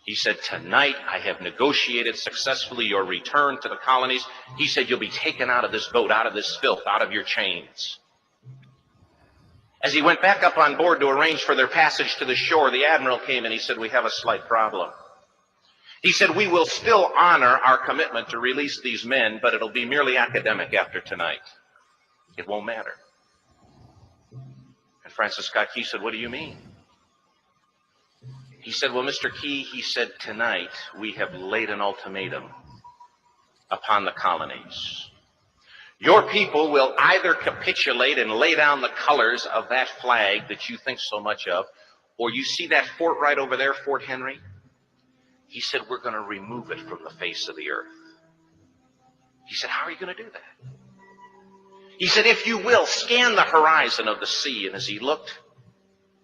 He said, "Tonight I have negotiated successfully your return to the colonies." He said, "You'll be taken out of this boat, out of this filth, out of your chains." As he went back up on board to arrange for their passage to the shore, the admiral came and he said, "We have a slight problem." He said, "We will still honor our commitment to release these men, but it'll be merely academic after tonight. It won't matter." And Francis Scott Key said, "What do you mean?" He said, "Well, Mr. Key," he said, "tonight we have laid an ultimatum upon the colonies. Your people will either capitulate and lay down the colors of that flag that you think so much of, or you see that fort right over there, Fort Henry?" He said, "We're going to remove it from the face of the earth." He said, "How are you going to do that?" He said, if you will, scan the horizon of the sea. And as he looked,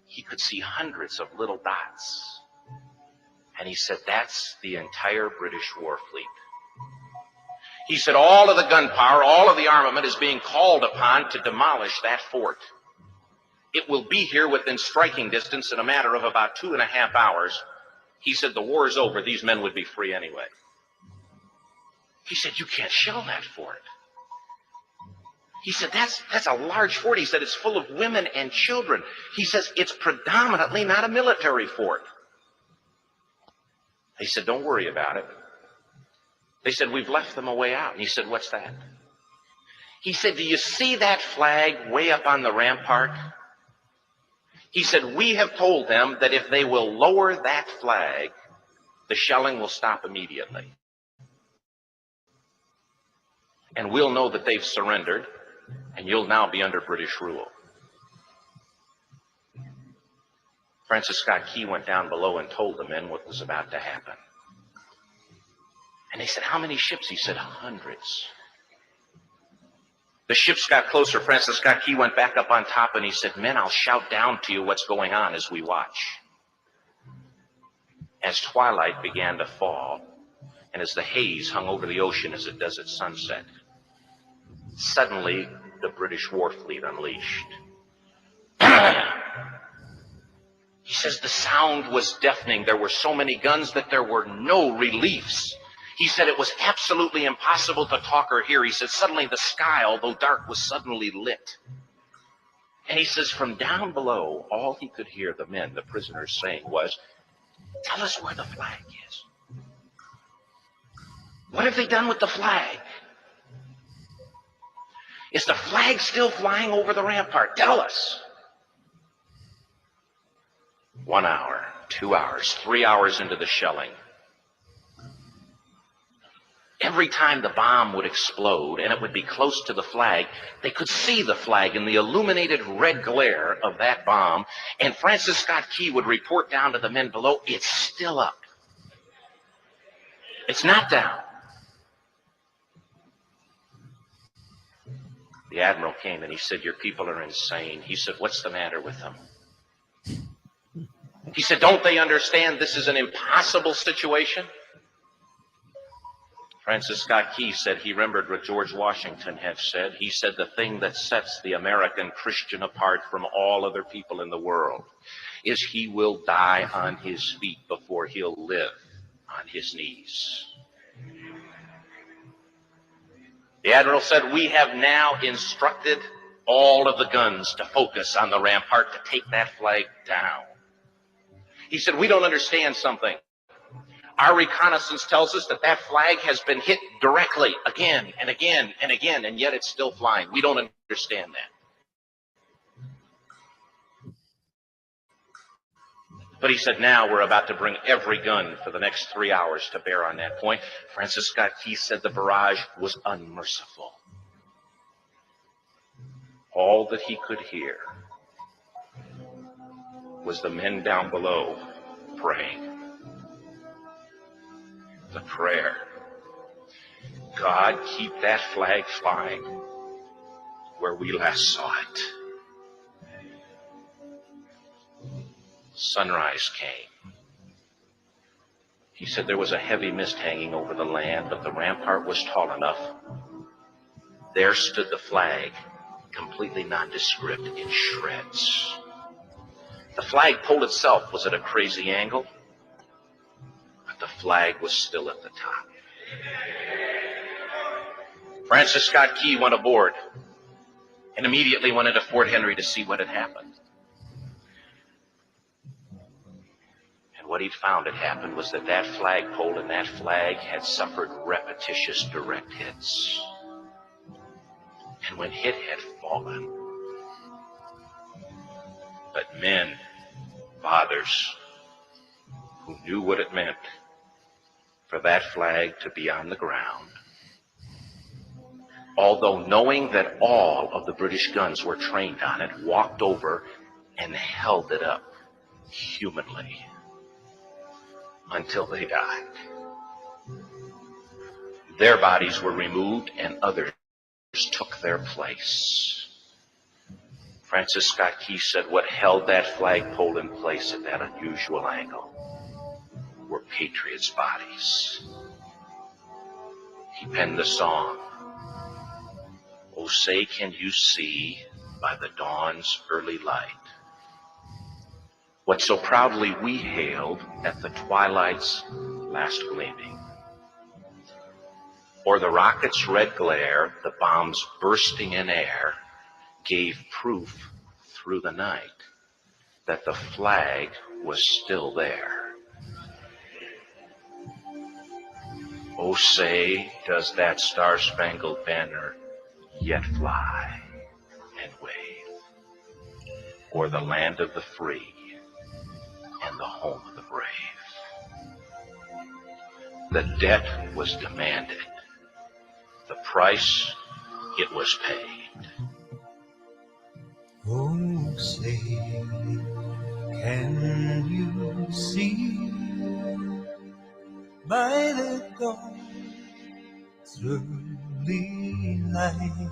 he could see hundreds of little dots. And he said, that's the entire British war fleet. He said, all of the gunpowder, all of the armament is being called upon to demolish that fort. It will be here within striking distance in a matter of about 2.5 hours. He said, the war's over. These men would be free anyway. He said, you can't shell that fort. He said, that's a large fort. He said, it's full of women and children. He says, it's predominantly not a military fort. He said, don't worry about it. They said, we've left them a way out. And he said, what's that? He said, do you see that flag way up on the rampart? He said, we have told them that if they will lower that flag, the shelling will stop immediately. And we'll know that they've surrendered, and you'll now be under British rule. Francis Scott Key went down below and told the men what was about to happen. And they said, how many ships? He said, hundreds. The ships got closer. Francis Scott Key went back up on top and he said, men, I'll shout down to you what's going on as we watch. As twilight began to fall, and as the haze hung over the ocean as it does at sunset, suddenly the British war fleet unleashed. He says the sound was deafening. There were so many guns that there were no reliefs. He said it was absolutely impossible to talk or hear. He said suddenly the sky, although dark, was suddenly lit. And he says from down below, all he could hear the men, the prisoners, saying was, tell us where the flag is. What have they done with the flag? Is the flag still flying over the rampart? Tell us. 1 hour, 2 hours, 3 hours into the shelling, every time the bomb would explode and it would be close to the flag, they could see the flag in the illuminated red glare of that bomb. And Francis Scott Key would report down to the men below, it's still up. It's not down. The admiral came and he said, your people are insane. He said, what's the matter with them? He said, don't they understand this is an impossible situation? Francis Scott Key said he remembered what George Washington had said. He said the thing that sets the American Christian apart from all other people in the world is he will die on his feet before he'll live on his knees. The admiral said, we have now instructed all of the guns to focus on the rampart to take that flag down. He said, we don't understand something. Our reconnaissance tells us that that flag has been hit directly again and again and again, and yet it's still flying. We don't understand that. But he said, now we're about to bring every gun for the next 3 hours to bear on that point. Francis Scott Key said the barrage was unmerciful. All that he could hear was the men down below praying. The prayer, God, keep that flag flying where we last saw it. Sunrise came. He said there was a heavy mist hanging over the land, but the rampart was tall enough. There stood the flag, completely nondescript, in shreds. The flagpole itself was at a crazy angle, but the flag was still at the top. Francis Scott Key went aboard and immediately went into Fort Henry to see what had happened. And what he'd found had happened was that that flagpole and that flag had suffered repetitious direct hits. And when it had fallen, but men, fathers, who knew what it meant for that flag to be on the ground, although knowing that all of the British guns were trained on it, walked over and held it up humanly until they died. Their bodies were removed and others took their place. Francis Scott Key said what held that flagpole in place at that unusual angle were patriots' bodies. He penned the song, "Oh, say can you see by the dawn's early light what so proudly we hailed at the twilight's last gleaming? Or the rocket's red glare, the bombs bursting in air, gave proof through the night that the flag was still there. Oh, say, does that star-spangled banner yet fly and wave o'er the land of the free and the home of the brave? The debt was demanded. The price, it was paid.
Oh, say, can you see by the dawn's early light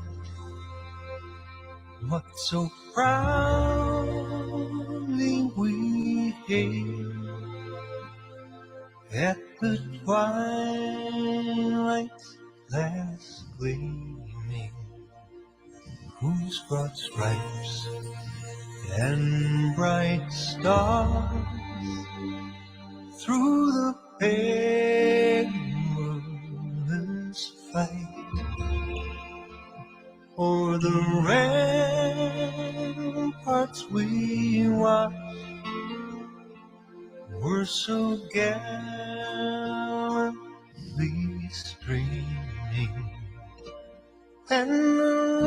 what so proudly we hailed at the twilight's last gleaming, whose broad stripes and bright stars through the perilous fight o'er the ramparts we watched were so gallantly streaming, and the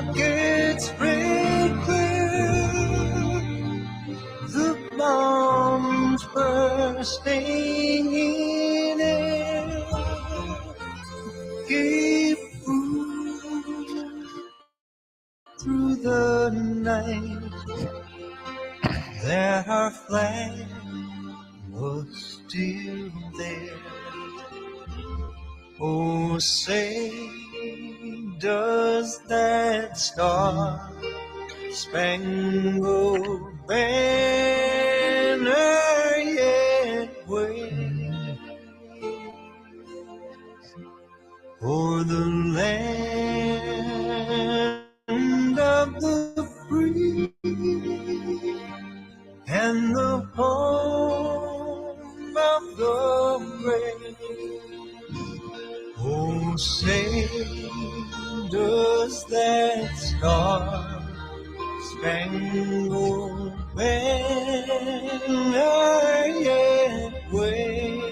rockets break clear, the bombs bursting in air, gave proof through the night that our flag was still there. Oh, say, does that star-spangled banner yet wave o'er the land of the free and the home of the brave? Oh, say, does that star-spangled banner yet wave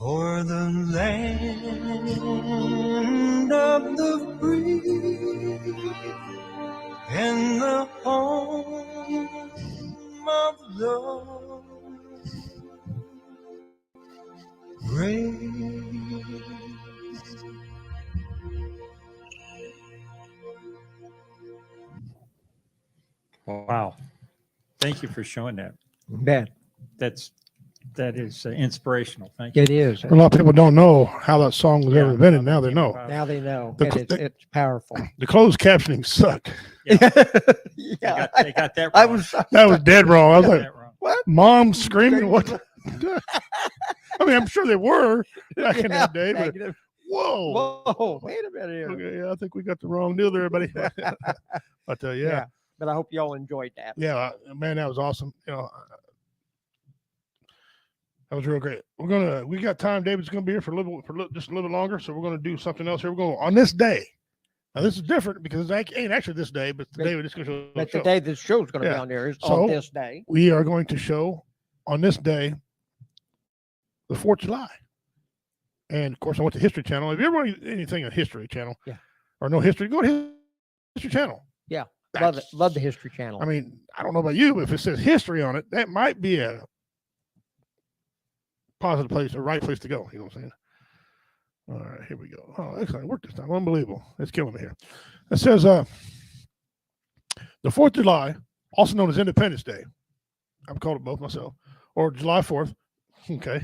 o'er the land of the free and the home of the brave?
Wow. Thank you for showing that.
Bet
That is inspirational. Thank you.
it is.
A lot of people don't know how that song was ever invented. Now they know.
Now they know.
The-
And it's powerful.
The closed captioning sucked.
Yeah.
Yeah.
They got that
I
wrong.
was.
That was dead wrong. I was
Got
like,
that wrong.
What?
Mom screaming. What? I mean, I'm sure they were back in that day, but
Negative.
whoa.
Whoa, wait a minute here.
Okay, yeah, I think we got the wrong deal there, everybody. But yeah,
But I hope y'all enjoyed that.
yeah, man, that was awesome. You know, that was real great. We got time. David's gonna be here just a little longer, so we're gonna do something else here. We're going on this day. Now this is different because it ain't actually this day, but today we're just gonna show.
But the day this show's going to be
Yeah.
on there is
So-
on this day.
We are going to show on this day the 4th of July. And of course, I went to History Channel. If you ever want anything on History Channel, or no history, go to History Channel.
Yeah, love it. Love the History Channel.
I mean, I don't know about you, but if it says history on it, that might be a positive place, a right place to go. You know what I'm saying? All right, here we go. Oh, excellent. It worked this time. Unbelievable. It's killing me here. It says the 4th of July, also known as Independence Day. I've called it both myself, or July 4th. okay,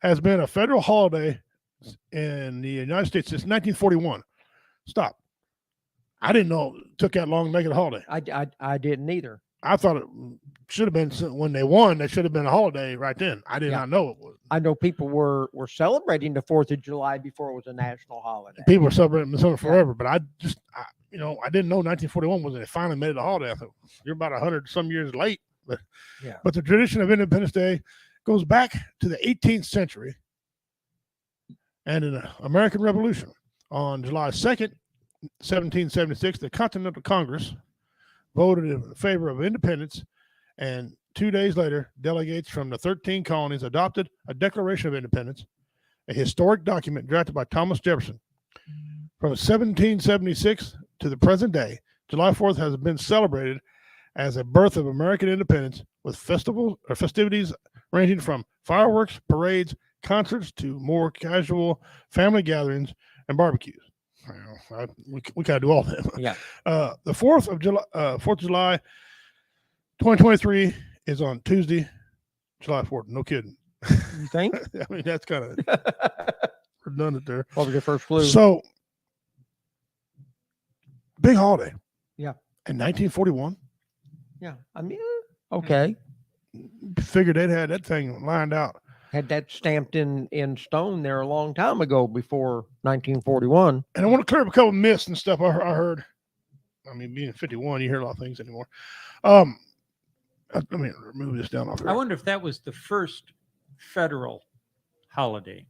has been a federal holiday in the United States since 1941. Stop. I didn't know it took that long to make it a holiday.
I didn't either.
I thought it should have been when they won. That should have been a holiday right then. I did not know it was.
I know people were celebrating the 4th of July before it was a national holiday.
People were celebrating Minnesota forever, but I didn't know 1941 was when they finally made it a holiday. I thought you're about 100 some years late, but But the tradition of Independence Day goes back to the 18th century and in the American Revolution. On July 2nd, 1776, the Continental Congress voted in favor of independence, and 2 days later, delegates from the 13 colonies adopted a Declaration of Independence, a historic document drafted by Thomas Jefferson. From 1776 to the present day, July 4th has been celebrated as a birth of American independence with festivities ranging from fireworks, parades, concerts to more casual family gatherings and barbecues. We gotta do all of them.
Yeah.
The 4th of July, 2023 is on Tuesday, July 4th. No kidding.
You think?
I mean, that's kind of redundant there.
What was your first clue?
So, big holiday.
Yeah.
In 1941.
Yeah. I mean, okay.
Figured they'd had that thing lined out.
Had that stamped in stone there a long time ago before 1941.
And I want to clear up a couple of myths and stuff I heard. I mean, being 51, you hear a lot of things anymore. Let me remove this down off here.
I wonder if that was the first federal holiday.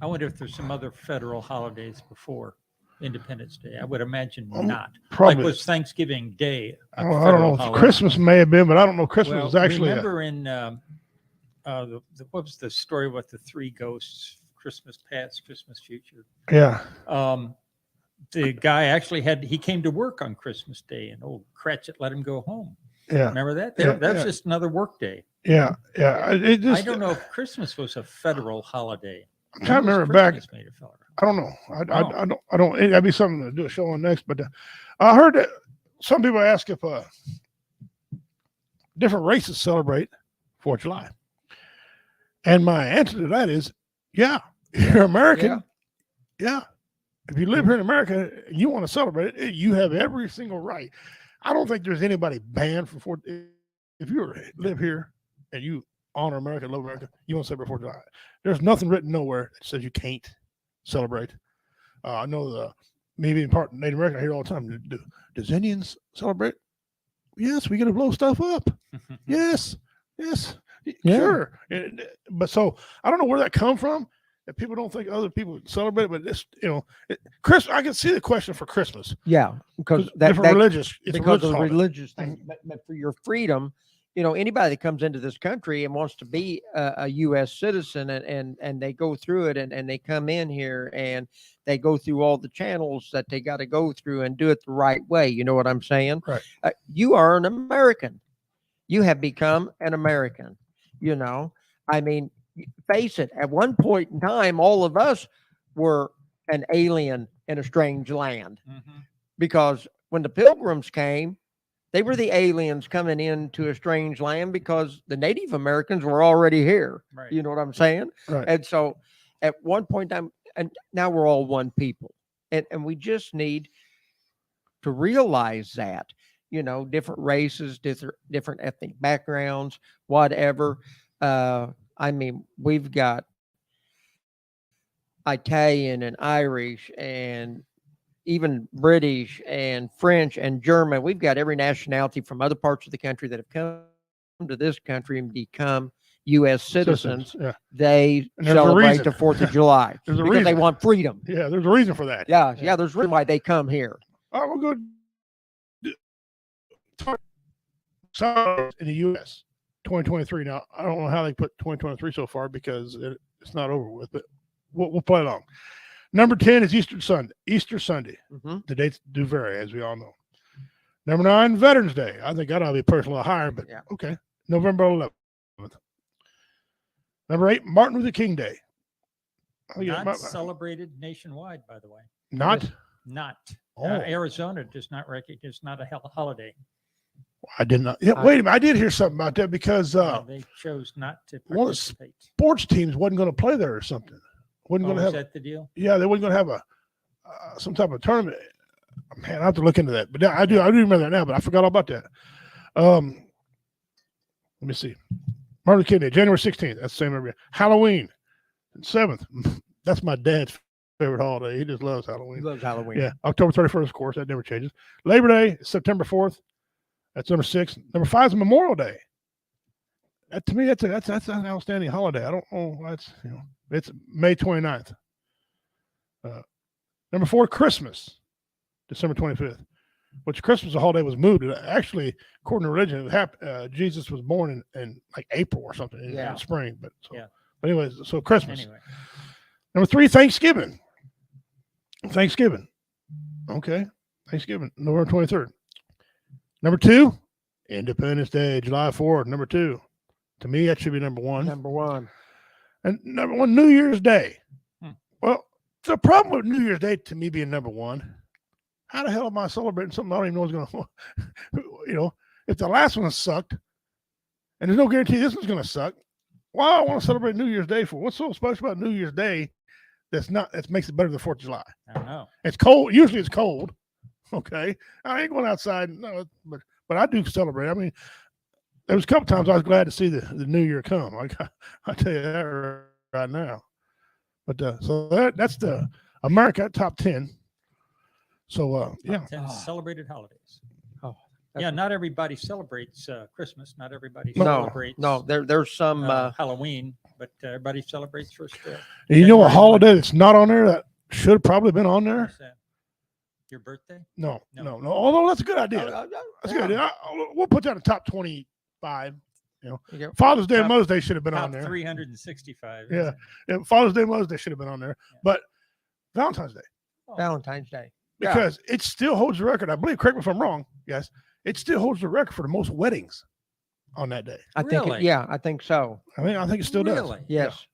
I wonder if there's some other federal holidays before Independence Day. I would imagine not.
Probably.
Like was Thanksgiving Day.
I don't know.
Holiday?
Christmas may have been, but I don't know. Christmas was actually.
Remember in what was the story with the three ghosts? Christmas past, Christmas future.
Yeah.
The guy actually he came to work on Christmas Day, and old Cratchit let him go home.
Yeah.
Remember that?
Yeah,
That's just another work day.
Yeah. Yeah.
I don't know if Christmas was a federal holiday.
I'm trying to remember back.
Christmas made a federal.
I don't know. I don't. That'd be something to do a show on next. But I heard that some people ask if different races celebrate 4th of July, and my answer to that is, yeah, you're American. Yeah. If you live here in America, and you want to celebrate it, you have every single right. I don't think there's anybody banned from 4th. If you live here and you honor America, love America, you want to celebrate 4th of July. There's nothing written nowhere that says you can't celebrate. I know me being part of Native American, I hear all the time, does Indians celebrate? Yes, we get to blow stuff up. Yes. Yeah. Sure. But so I don't know where that come from, that people don't think other people celebrate, but this, Chris, I can see the question for Christmas.
Yeah, because
religious. It's
because
a
of the
holiday.
religious thing. But for your freedom, anybody that comes into this country and wants to be a U.S. citizen and they go through it and they come in here and they go through all the channels that they got to go through and do it the right way. You know what I'm saying?
Right.
You are an American. You have become an American. I mean, face it, at one point in time, all of us were an alien in a strange land, because when the Pilgrims came, they were the aliens coming into a strange land because the Native Americans were already here.
Right.
You know what I'm saying?
Right.
And so at one point in time, and now we're all one people. And we just need to realize that, different races, different ethnic backgrounds, whatever. I mean, we've got Italian and Irish and even British and French and German. We've got every nationality from other parts of the country that have come to this country and become U.S. citizens.
Yeah.
They
And there's a
celebrate
reason.
the 4th of July
There's a
because they
reason.
want freedom.
Yeah, there's a reason for that.
Yeah. There's a reason why they come here.
All right, we'll go talk in the U.S. 2023. Now, I don't know how they put 2023 so far because it's not over with, but we'll play along. Number 10 is Easter Sunday. The dates do vary, as we all know. Number 9, Veterans Day. I think that ought to be personally higher, but okay. November 11th. Number 8, Martin Luther King Day.
Not celebrated nationwide, by the way.
Not?
Not.
Oh.
Arizona does not recognize. It's not a holiday.
I did not. Yeah, wait a minute. I did hear something about that because
they chose not to
one of the
participate.
sports teams wasn't going to play there or something. Wasn't going to
Is
have.
that the deal?
Yeah, they weren't going to have a some type of tournament. Man, I have to look into that. But I do remember that now. But I forgot all about that. Let me see. Martin Luther King Day, January 16th. That's the same every year. Halloween, 7th. That's my dad's favorite holiday. He just loves Halloween.
He loves Halloween.
Yeah, October 31st, of course. That never changes. Labor Day, September 4th. That's number 6. Number 5 is Memorial Day. That, to me, that's an outstanding holiday. I don't know. It's May 29th. Number 4, Christmas, December 25th. Which Christmas holiday was moved. Actually, according to religion, it happened. Jesus was born in like April or something in spring. But anyways, so Christmas.
Anyway.
Number 3, Thanksgiving. Okay, Thanksgiving, November 23rd. Number 2, Independence Day, July 4th. Number 2. To me, that should be number 1.
Number 1.
And number 1, New Year's Day. Well, the problem with New Year's Day to me being number 1, how the hell am I celebrating something I don't even know is going to, if the last one sucked and there's no guarantee this one's going to suck, why do I want to celebrate New Year's Day for? What's so special about New Year's Day that makes it better than 4th of July?
I don't know.
It's cold. Usually it's cold. Okay. I ain't going outside. No, but I do celebrate. I mean, there was a couple times I was glad to see the new year come. I tell you that right now. But so that's the America top 10. So yeah.
10 celebrated holidays.
Oh,
yeah. Not everybody celebrates Christmas. Not everybody
No,
celebrates.
no. There's some
Halloween, but everybody celebrates first.
And you know a holiday that's not on there that should have probably been on there?
What's that? Your birthday?
No. Although that's a good idea. That's a good idea. We'll put that in the top 25. Father's Day and Mother's Day should have been on there.
365.
Yeah. Father's Day and Mother's Day should have been on there. But Valentine's Day.
Valentine's Day.
Because it still holds the record. I believe, correct me if I'm wrong, yes, it still holds the record for the most weddings on that day.
I think I think so.
I think it still does.
Yes.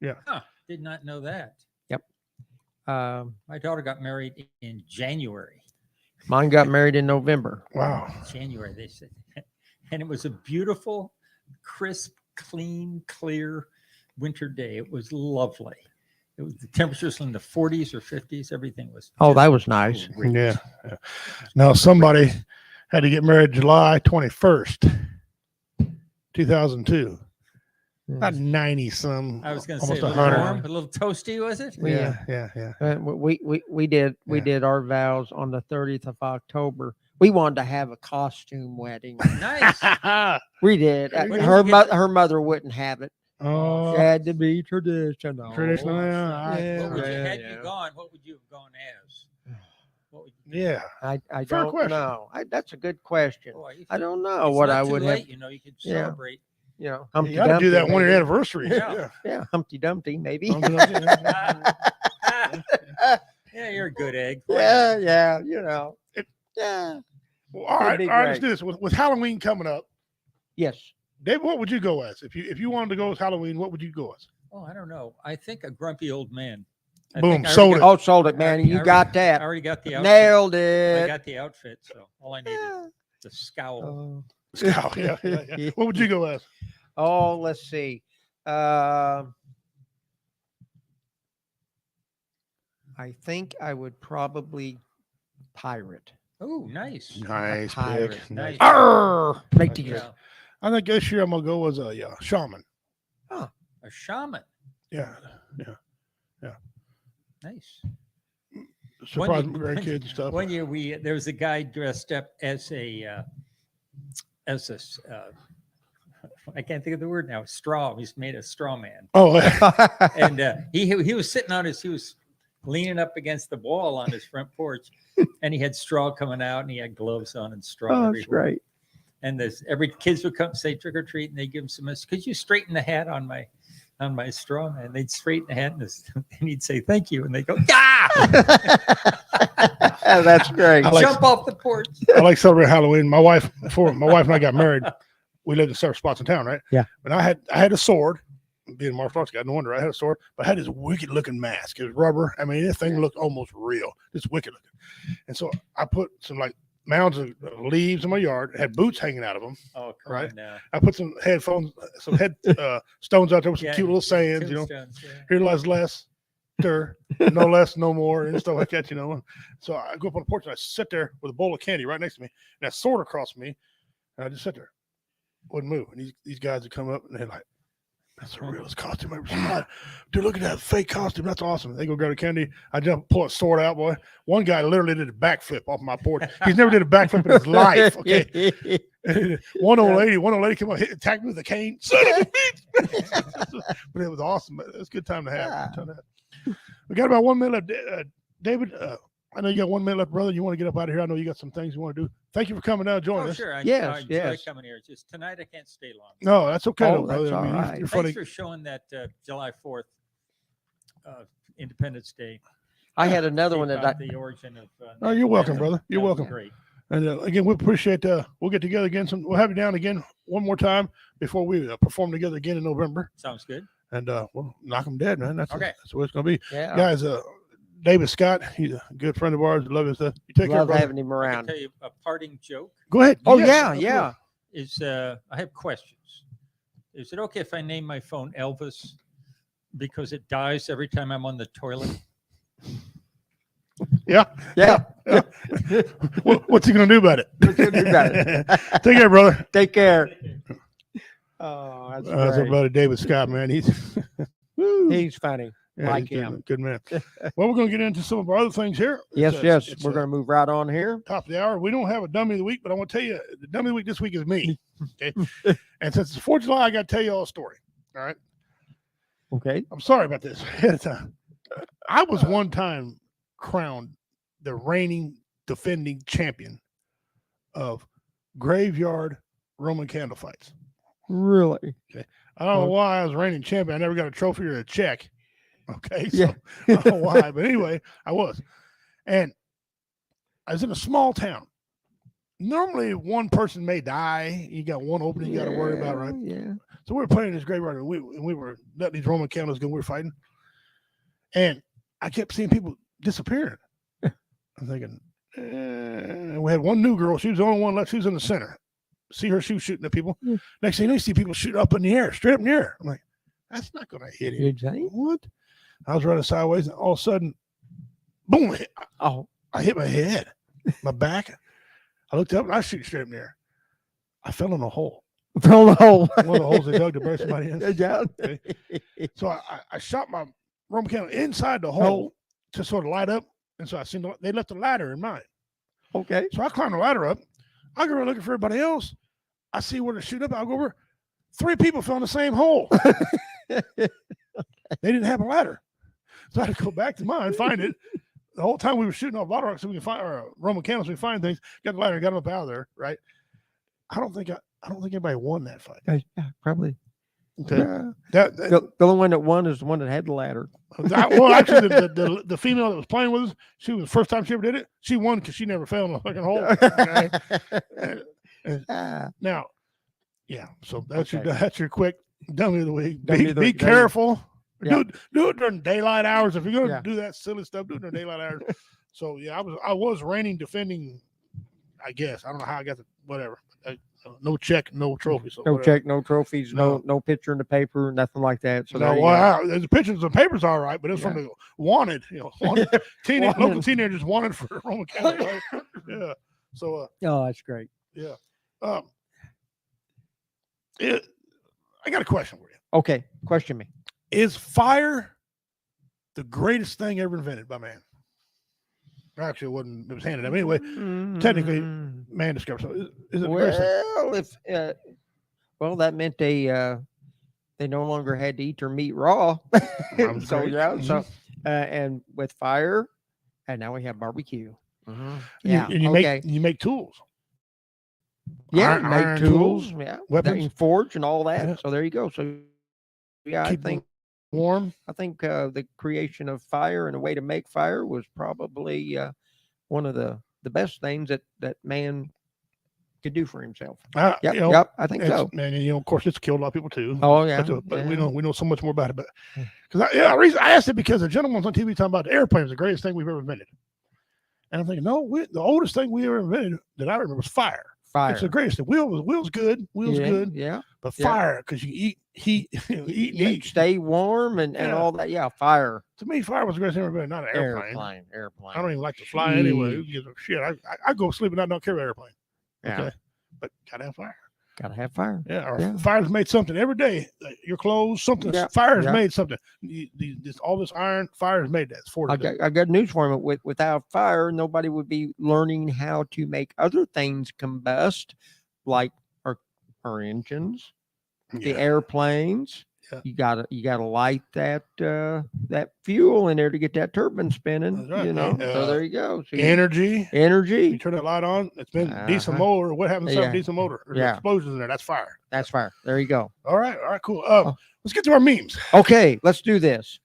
Yeah.
Huh, did not know that.
Yep.
My daughter got married in January.
Mine got married in November.
Wow.
January, they said. And it was a beautiful, crisp, clean, clear winter day. It was lovely. It was the temperatures in the 40s or 50s. Everything was.
Oh, that was nice.
Great.
Yeah. Now somebody had to get married July 21st, 2002. About 90 some.
I was going to
almost
say a little
100.
warm, a little toasty, was it?
Yeah.
We did our vows on the 30th of October. We wanted to have a costume wedding.
Nice.
We did. Her mother wouldn't have it.
Oh,
It had to be traditional.
traditional.
What would you, had you gone, what would you have gone as? What would you do?
Yeah.
I
Fair
don't
question.
know. That's a good question.
Boy,
I don't know
it's
what
not
I
too
would
late,
have.
you could
Yeah.
celebrate.
Humpty
You got to do that
Dumpty,
one year
maybe.
anniversary.
Yeah.
Yeah, Humpty Dumpty, maybe.
Yeah, you're a good egg.
yeah. Yeah.
Well, all right.
be
Let's
great.
do this. With Halloween coming up,
Yes.
Dave, what would you go as? If you wanted to go as Halloween, what would you go as?
Oh, I don't know. I think a grumpy old man. I
Boom,
think I
sold
already
it.
Oh, sold it, man.
I
You
already-
got
I
that.
already got the outfit.
Nailed
I
it.
got the outfit, so all I needed the scowl.
Yeah. What would you go as?
Oh, let's see. I think I would probably pirate.
Oh, nice.
Nice
pirate.
pick.
Nice.
Arr!
Make the
Yeah.
I think this year I'm gonna go as a shaman.
A shaman.
Yeah.
Nice.
Surprise
year-
grandkids and stuff.
One year there was a guy dressed up as a I can't think of the word now. Straw. He's made a straw man,
Oh, yeah.
and he was sitting he was leaning up against the wall on his front porch, and he had straw coming out, and he had gloves on and straw.
Oh, that's
everywhere.
great.
And every kids would come say trick or treat, and they give him some. Could you straighten the hat on my straw man? They'd straighten the hat, and he'd say thank you, and they go
That's great.
I like-
jump off the porch.
I like celebrating Halloween. My wife and I got married, we lived in several spots in town, right?
Yeah.
But I had a sword. Being a martial arts guy, no wonder I had a sword, but I had this wicked looking mask. It was rubber. I mean, this thing looked almost real. It's wicked looking. And so I put some like mounds of leaves in my yard, had boots hanging out of them.
Oh, come
Right.
on now.
I put some headphones, some head stones out there with some
Yeah,
cute little sayings,
tombstones, yeah.
here lies less, no less, no more, and stuff like that, And so I go up on the porch and I sit there with a bowl of candy right next to me, and that sword across me, and I just sit there, wouldn't move. And these guys would come up and they're like, "That's the realest costume I've ever seen. Dude, look at that fake costume. That's awesome." They go grab the candy. I jump, pull a sword out, boy. One guy literally did a backflip off my porch. He's never did a backflip in his life. Okay. One old lady came up, attacked me with a cane. Son of a bitch. But it was awesome. It was a good time to have. We got about 1 minute left. David, I know you got 1 minute left, brother. You want to get up out of here. I know you got some things you want to do. Thank you for coming down and joining
Oh,
us.
sure. I
Yes,
enjoy
yes.
coming here. Just tonight I can't stay long.
No, that's okay.
Oh,
brother.
that's
I mean,
all right.
You're
Thanks
funny.
for showing that July 4th, Independence Day.
I had another one that I,
the origin of.
Oh, you're welcome,
national
brother. You're
anthem. That was
welcome.
Great.
And again, we appreciate. We'll get together again. We'll have you down again one more time before we perform together again in November.
Sounds good.
And we'll knock them dead, man. That's
Okay.
That's what it's gonna be,
yeah,
guys. David Scott, he's a good friend of ours. Love his stuff. You take care,
love
brother.
having him
I can
around.
tell you a parting joke
Go ahead.
Oh
Yes,
yeah.
is I have questions. Is it okay if I name my phone Elvis because it dies every time I'm on the toilet?
Yeah.
Yeah.
What's he gonna do about it?
What's he gonna do about it?
Take care, brother.
Take care. Oh, that's
That's our
great.
buddy David Scott, man.
He's funny. Like
he's
him.
good man. Well, we're gonna get into some of our other things here.
Yes,
It's,
yes. We're going to move right on here.
top of the hour. We don't have a dummy of the week, but I want to tell you the dummy of the week this week is me. Okay. And since it's 4th of July, I got to tell you all a story. All right.
Okay.
I'm sorry about this ahead of time. I was one time crowned the reigning defending champion of graveyard Roman candle fights.
Really?
I don't know why I was reigning champion. I never got a trophy or a check. Okay. So
Yeah.
I don't know why, but anyway, I was. And I was in a small town. Normally, one person may die. You got one opening you got to worry about, right?
Yeah.
So we were playing this graveyard, and we were letting these Roman candles go. We were fighting, and I kept seeing people disappearing. I'm thinking, we had one new girl. She was the only one left. She was in the center. See her, she was shooting at people.
Yeah.
Next thing you know, you see people shooting up in the air, straight up in the air. I'm like, that's not going to hit him.
Exactly.
What? I was running sideways, and all of a sudden, boom!
Oh,
I hit my head, my back. I looked up, and I was shooting straight in the air. I fell in a hole.
from the hole.
One of the holes they dug to bury somebody in.
Yeah.
Okay. So I shot my Roman candle inside the hole to sort of light up. And so I seen they left a ladder in mine.
Okay.
So I climbed the ladder up. I go around looking for everybody else. I see where to shoot up. I go over. 3 people fell in the same hole. They didn't have a ladder. So I had to go back to mine, find it. The whole time we were shooting off bottle rocks so we can find our Roman candles, so we find things, got the ladder, got them up out of there, right? I don't think anybody won that fight.
Yeah, probably.
Okay.
Yeah.
That
The only one that won is the one that had the ladder.
well, actually, the female that was playing with us, she was the first time she ever did it. She won because she never fell in a fucking hole. Okay?
Ah,
Now, yeah. So that's
Okay.
your quick dummy of the week.
Dummy of the
Be
week.
careful.
Yeah.
Do it during daylight hours. If you're gonna
Yeah.
do that silly stuff, do it during daylight hours. So yeah, I was reigning, defending. I guess I don't know how I got the whatever. No check, no trophy. So
no
whatever.
check, no trophies, no picture in the paper, nothing like that. So
No,
there you
well, there's pictures of papers, all right, but it's
Yeah.
from the wanted, wanted
Wanted.
local teenagers wanted for Roman Catholic. Right? Yeah. So,
go. Oh, that's great.
I got a question for you.
Okay, question me.
Is fire the greatest thing ever invented by man? Actually, it was handed up anyway. Technically, man discovered. So, is it the greatest thing?
Well, if that meant they no longer had to eat their meat raw.
Sounds
So
great.
yeah, so and with fire, and now we have barbecue.
And
Yeah,
you
okay.
make tools.
Yeah,
Iron-
make
iron
tools,
tools,
yeah,
weapons.
and forge and all that.
Yeah.
So there you go. So yeah,
Keep them warm.
I think the creation of fire and a way to make fire was probably one of the best things that man could do for himself. Yep, yep, I think so.
And of course, it's killed a lot of people too.
Oh yeah,
But
yeah.
we know so much more about it. But because I asked it because the gentleman was on TV talking about the airplane is the greatest thing we've ever invented. And I'm thinking, no, the oldest thing we ever invented that I remember was fire.
Fire.
It's the greatest thing. Wheels good, good,
Yeah.
but
Yeah.
fire because you eat heat, eat.
Stay warm and
Yeah.
all that. Yeah, fire.
To me, fire was the greatest thing ever invented, not an airplane.
Airplane.
I don't even like to fly anyway. Who
Jeez.
gives a shit? I go sleep and I don't care about airplane.
Yeah.
Okay, but gotta have fire.
Gotta have fire.
Yeah, or
Yeah.
fire's made something every day. Your clothes, something.
Yeah.
Fire's
Yeah.
made something. All this iron, fire's made that. It's for
I got news for him. Without fire, nobody would be learning how to make other things combust, like our engines, the airplanes.
Yeah.
You gotta light that fuel in there to get that turbine spinning.
That's right.
You know, so there you go. So
Energy. You
energy.
turn that light on. It's been diesel
Uh-huh.
motor. What happens to
Yeah.
a diesel motor? There's
Yeah.
explosions in there. That's fire.
That's fire. There you go.
All right, cool.
Oh.
Let's get to our memes.
Okay, let's do this.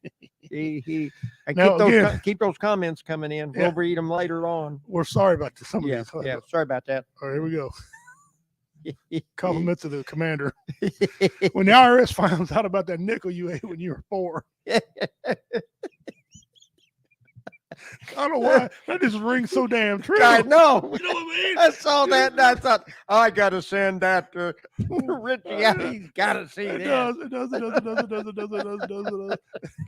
And
Now, again-
keep those comments coming in.
Yeah.
We'll read them later on.
We're sorry about some of
Yeah,
these.
yeah. Sorry about that.
All right, here we go. Compliments of the commander. When the IRS finds out about that nickel you ate when you were 4. I don't know why that just rings so damn true.
I know.
You know what I mean?
I saw that and I thought, I gotta send that to Richie. He's gotta see
It
this.
does.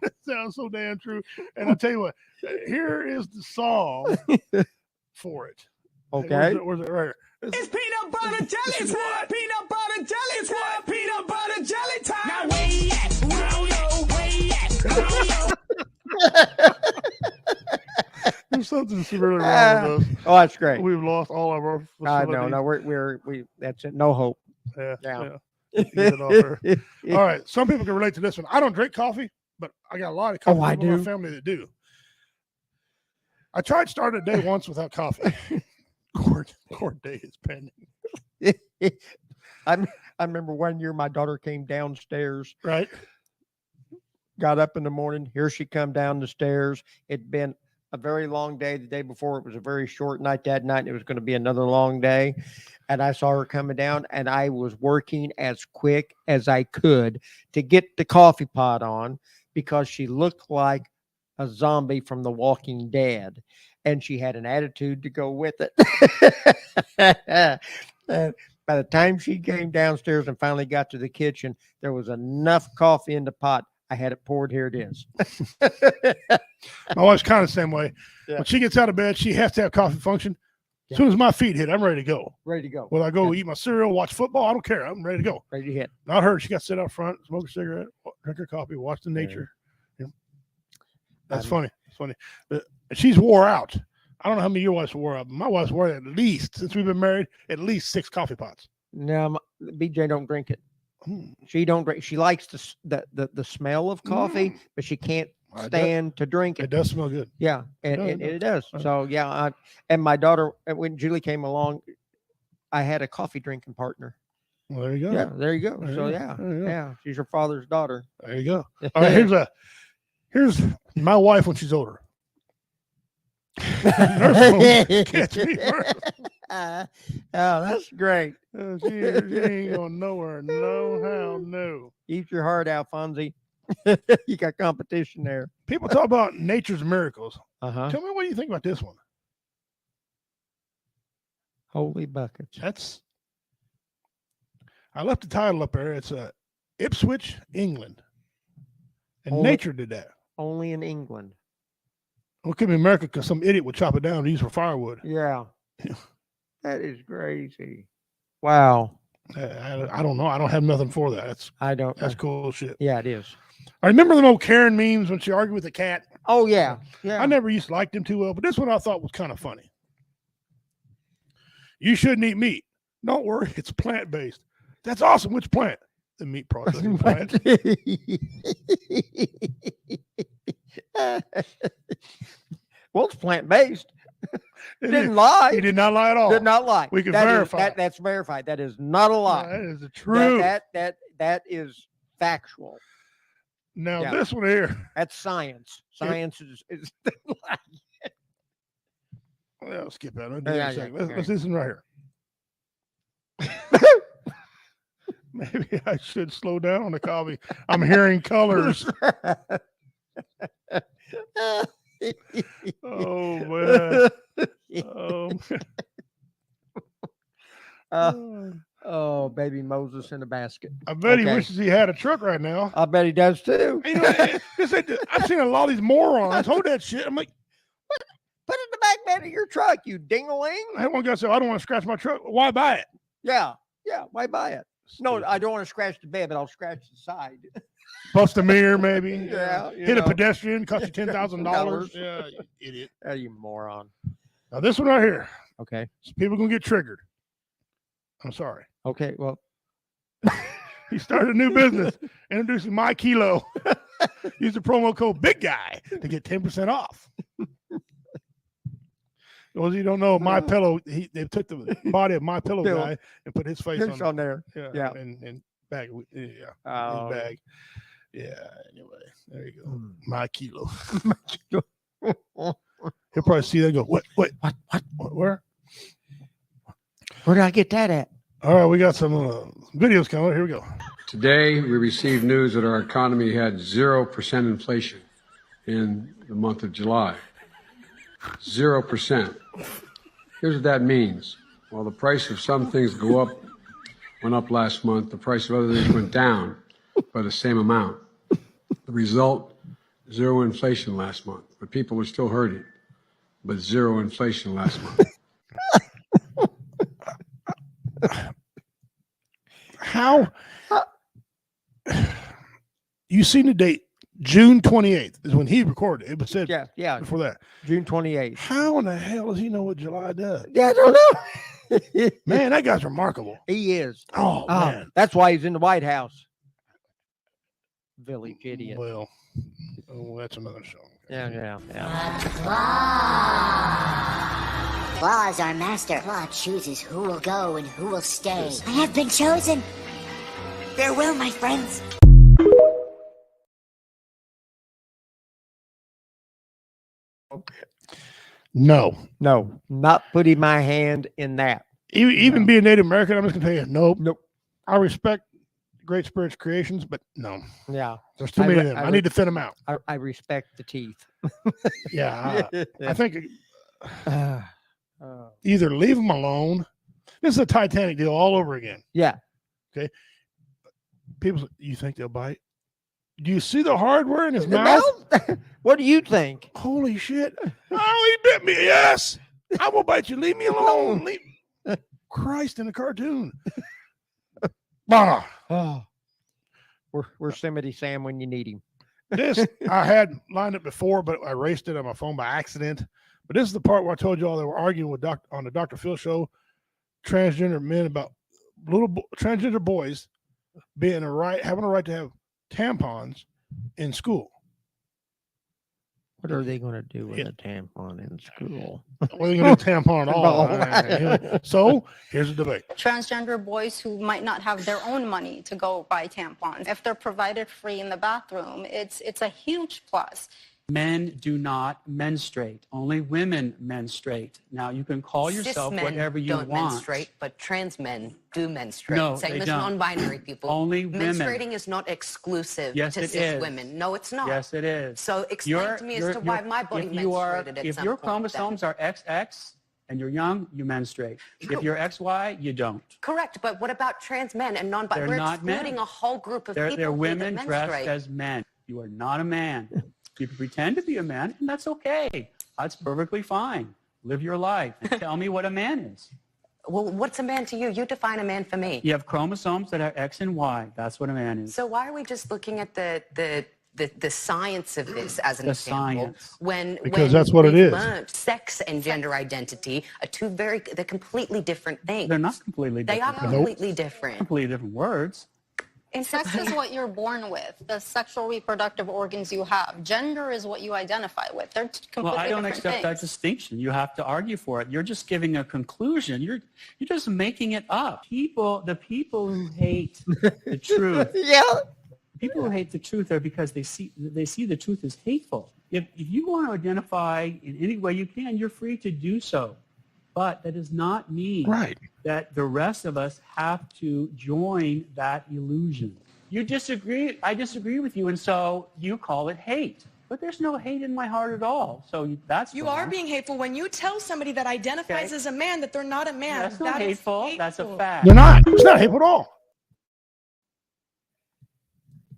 It sounds so damn true. And I'll tell you what, here is the song for it.
Okay.
Where's it right here?
It's peanut butter jelly time. Peanut butter jelly time. Peanut butter jelly time. Now where you at? Where you at?
There's something severely wrong with us.
Oh, that's great.
We've lost all of our facilities.
No, we that's it. No hope.
Yeah.
Yeah.
Get it off there. All right. Some people can relate to this one. I don't drink coffee, but I got a lot of coffee
I
people in my
do.
family that do. I tried starting a day once without coffee. Court day is pending.
I remember one year my daughter came downstairs,
Right?
got up in the morning. Here she come down the stairs. It'd been a very long day. The day before, it was a very short night. That night, it was going to be another long day. And I saw her coming down, and I was working as quick as I could to get the coffee pot on because she looked like a zombie from The Walking Dead, and she had an attitude to go with it. And by the time she came downstairs and finally got to the kitchen, there was enough coffee in the pot. I had it poured. Here it is.
My wife's kind of the same way.
Yeah.
When she gets out of bed, she has to have coffee function. As soon as my feet hit, I'm ready to go.
Ready to go.
Whether I go eat my cereal, watch football, I don't care. I'm ready to go.
Ready to hit.
Not her. She got to sit out front, smoke a cigarette, drink her coffee, watch the nature. Yeah. That's funny. It's funny. But she's wore out. I don't know how many your wife's wore out. But my wife's wore out at least, since we've been married, at least 6 coffee pots.
No, BJ don't drink it. She don't drink. She likes the smell of coffee, but she can't stand to drink
It
it.
does smell good.
Yeah, and it does. So yeah, and my daughter, when Julie came along, I had a coffee drinking partner.
Well, there you go.
Yeah, there you go.
There
So
you go.
yeah,
There you go.
yeah, she's her father's daughter.
There you go. All right, here's my wife when she's older. Nurse home. Catch me first.
Oh, that's great.
She ain't going nowhere. No, how, no.
Eat your heart out, Fonzie. You got competition there.
People talk about nature's miracles.
Uh-huh.
Tell me what you think about this one.
Holy buckets.
I left the title up there. It's Ipswich, England. And
Only-
nature did that.
Only in England.
Well, it could be America because some idiot would chop it down and use it for firewood.
Yeah. That is crazy. Wow.
I don't know. I don't have nothing for that. That's cool shit.
Yeah, it is.
I remember them old Karen memes when she argued with the cat.
Oh yeah. Yeah.
I never used to like them too well, but this one I thought was kind of funny. You shouldn't eat meat. Don't worry, it's plant-based. That's awesome. Which plant? The meat processing plant.
Well, it's plant-based.
He
Didn't lie.
He did not lie at all.
Did not lie.
We can
That is-
verify.
that's verified. That is not a lie.
That is the truth.
That is factual.
Now
Yeah.
this one here.
That's science. Science is
Well, I'll skip that.
Yeah,
Let's listen right here. Maybe I should slow down on the coffee. I'm hearing colors. Oh man.
Oh, baby Moses in a basket.
I bet he
Okay.
wishes he had a truck right now.
I bet he does too.
You know, I've seen a lot of these morons hold that shit. I'm like,
Put it in the back bed of your truck, you ding-a-ling.
I had one guy say, I don't want to scratch my truck. Why buy it?
Yeah. Why buy it? No, I don't want to scratch the bed, but I'll scratch the side.
Bust a mirror, maybe.
Yeah, you
Hit a
know.
pedestrian, cost you $10,000. Yeah, you idiot.
You moron.
Now this one right here,
Okay.
people gonna get triggered. I'm sorry.
Okay. Well,
He started a new business, introducing My Kilo. Use the promo code Big Guy to get 10% off. Those of you who don't know, My Pillow, they took the body of My Pillow
Pillow.
guy and put his face
it's
on
on there. Yeah.
and bag. Yeah,
Oh.
his bag. Yeah. Anyway, there you go.
Hmm.
My Kilo. He'll probably see that and go, what, where?
Where did I get that at?
All right, we got some videos coming. Here we go.
Today, we received news that our economy had 0% inflation in the month of July. 0%. Here's what that means. While the price of some things went up last month, the price of other things went down by the same amount. The result, 0 inflation last month. But people were still hurting. But 0 inflation last month.
How? You seen the date? June 28th is when he recorded it. It was said
Yeah.
before that.
June 28th.
How in the hell does he know what July does?
Yeah, I don't know.
Man, that guy's remarkable.
He is.
Oh, man.
That's why he's in the White House. Village idiot.
Well, that's another show.
Yeah.
Claw is our master. Claw chooses who will go and who will stay. I have been chosen. Farewell, my friends.
No.
No, not putting my hand in that.
Even being Native American, I'm just going to tell you, nope.
Nope.
I respect Great Spirit's creations, but no.
Yeah.
There's too many of them. I need to thin them out.
I respect the teeth.
Yeah. I think
Uh,
either leave them alone. This is a Titanic deal all over again.
yeah.
People say, you think they'll bite? Do you see the hardware in his mouth?
What do you think?
Holy shit. Oh, he bit me. Yes. I will bite you. Leave me alone. Christ in a cartoon.
Oh, we're Yosemite Sam when you need him.
This I had lined up before, but I erased it on my phone by accident. But this is the part where I told you all they were arguing with on the Dr. Phil show, transgender men about transgender boys having a right to have tampons in school.
What are they going to do with a tampon in school?
Well, they're going to do tampon at all. So here's the debate.
Transgender boys who might not have their own money to go buy tampons, if they're provided free in the bathroom, it's a huge plus.
Men do not menstruate. Only women menstruate. Now, you can call yourself whatever you want.
Don't menstruate, but trans men do menstruate.
No,
Same
they
as
don't.
non-binary people.
Only women.
Menstruating is not exclusive
Yes,
to
it
cis
is.
women. No, it's not.
Yes, it is.
So explain to me as to why my body menstruated at
If
some
your
point
chromosomes are XX and you're young, you menstruate. If you're XY, you don't.
Correct, but what about trans men and non-binary?
They're
We're
not
excluding
men.
a whole group of people
They're
who
women dressed
menstruate.
as men. You are not a man. You can pretend to be a man, and that's okay. That's perfectly fine. Live your life and tell me what a man is.
Well, what's a man to you? You define a man for me.
You have chromosomes that are X and Y. That's what a man is.
So why are we just looking at the science of this as an
The
example?
science.
Because that's what it
we've
is.
learned sex and gender identity are they're completely different things.
They're not completely
They
different.
are completely different.
Completely different words.
Sex is what you're born with, the sexual reproductive organs you have. Gender is what you identify with. They're completely
Well, I don't
different
accept that
things.
distinction. You have to argue for it. You're just giving a conclusion. You're just making it up. The people who hate the truth.
Yeah.
People who hate the truth are because they see the truth as hateful. If you want to identify in any way you can, you're free to do so. But that does not mean that the rest of us have to join that illusion. You disagree. I disagree with you, and so you call it hate. But there's no hate in my heart at all. So that's
You
wrong.
are being hateful when you tell somebody that identifies
Okay.
as a man that they're not a man.
That's not
That is
hateful. That's a
hateful.
fact.
They're not. It's not hateful at all.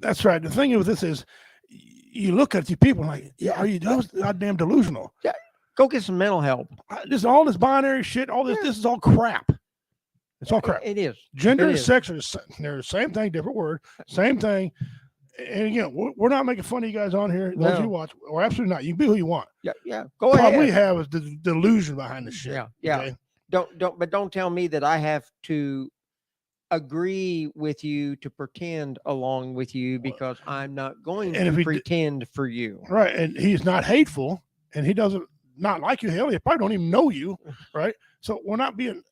That's right. The thing with this is, you look at these people like, yeah, are you just goddamn delusional?
Yeah. Go get some mental help.
This all this binary shit, all this, this is all crap. It's all crap.
It is.
Gender
It
and
is.
sex are they're the same thing, different word, same thing. And again, we're not making fun of you guys on here. Those
No.
you watch, or absolutely not. You can be who you want.
Yeah, yeah. Go
The problem
ahead.
we have is the delusion behind this shit.
Yeah.
okay?
Don't tell me that I have to agree with you to pretend along with you because I'm not going
And if
to
he d-
pretend for you.
Right. And he's not hateful and he doesn't not like you. Hell, he probably don't even know you. Right. So we're not being,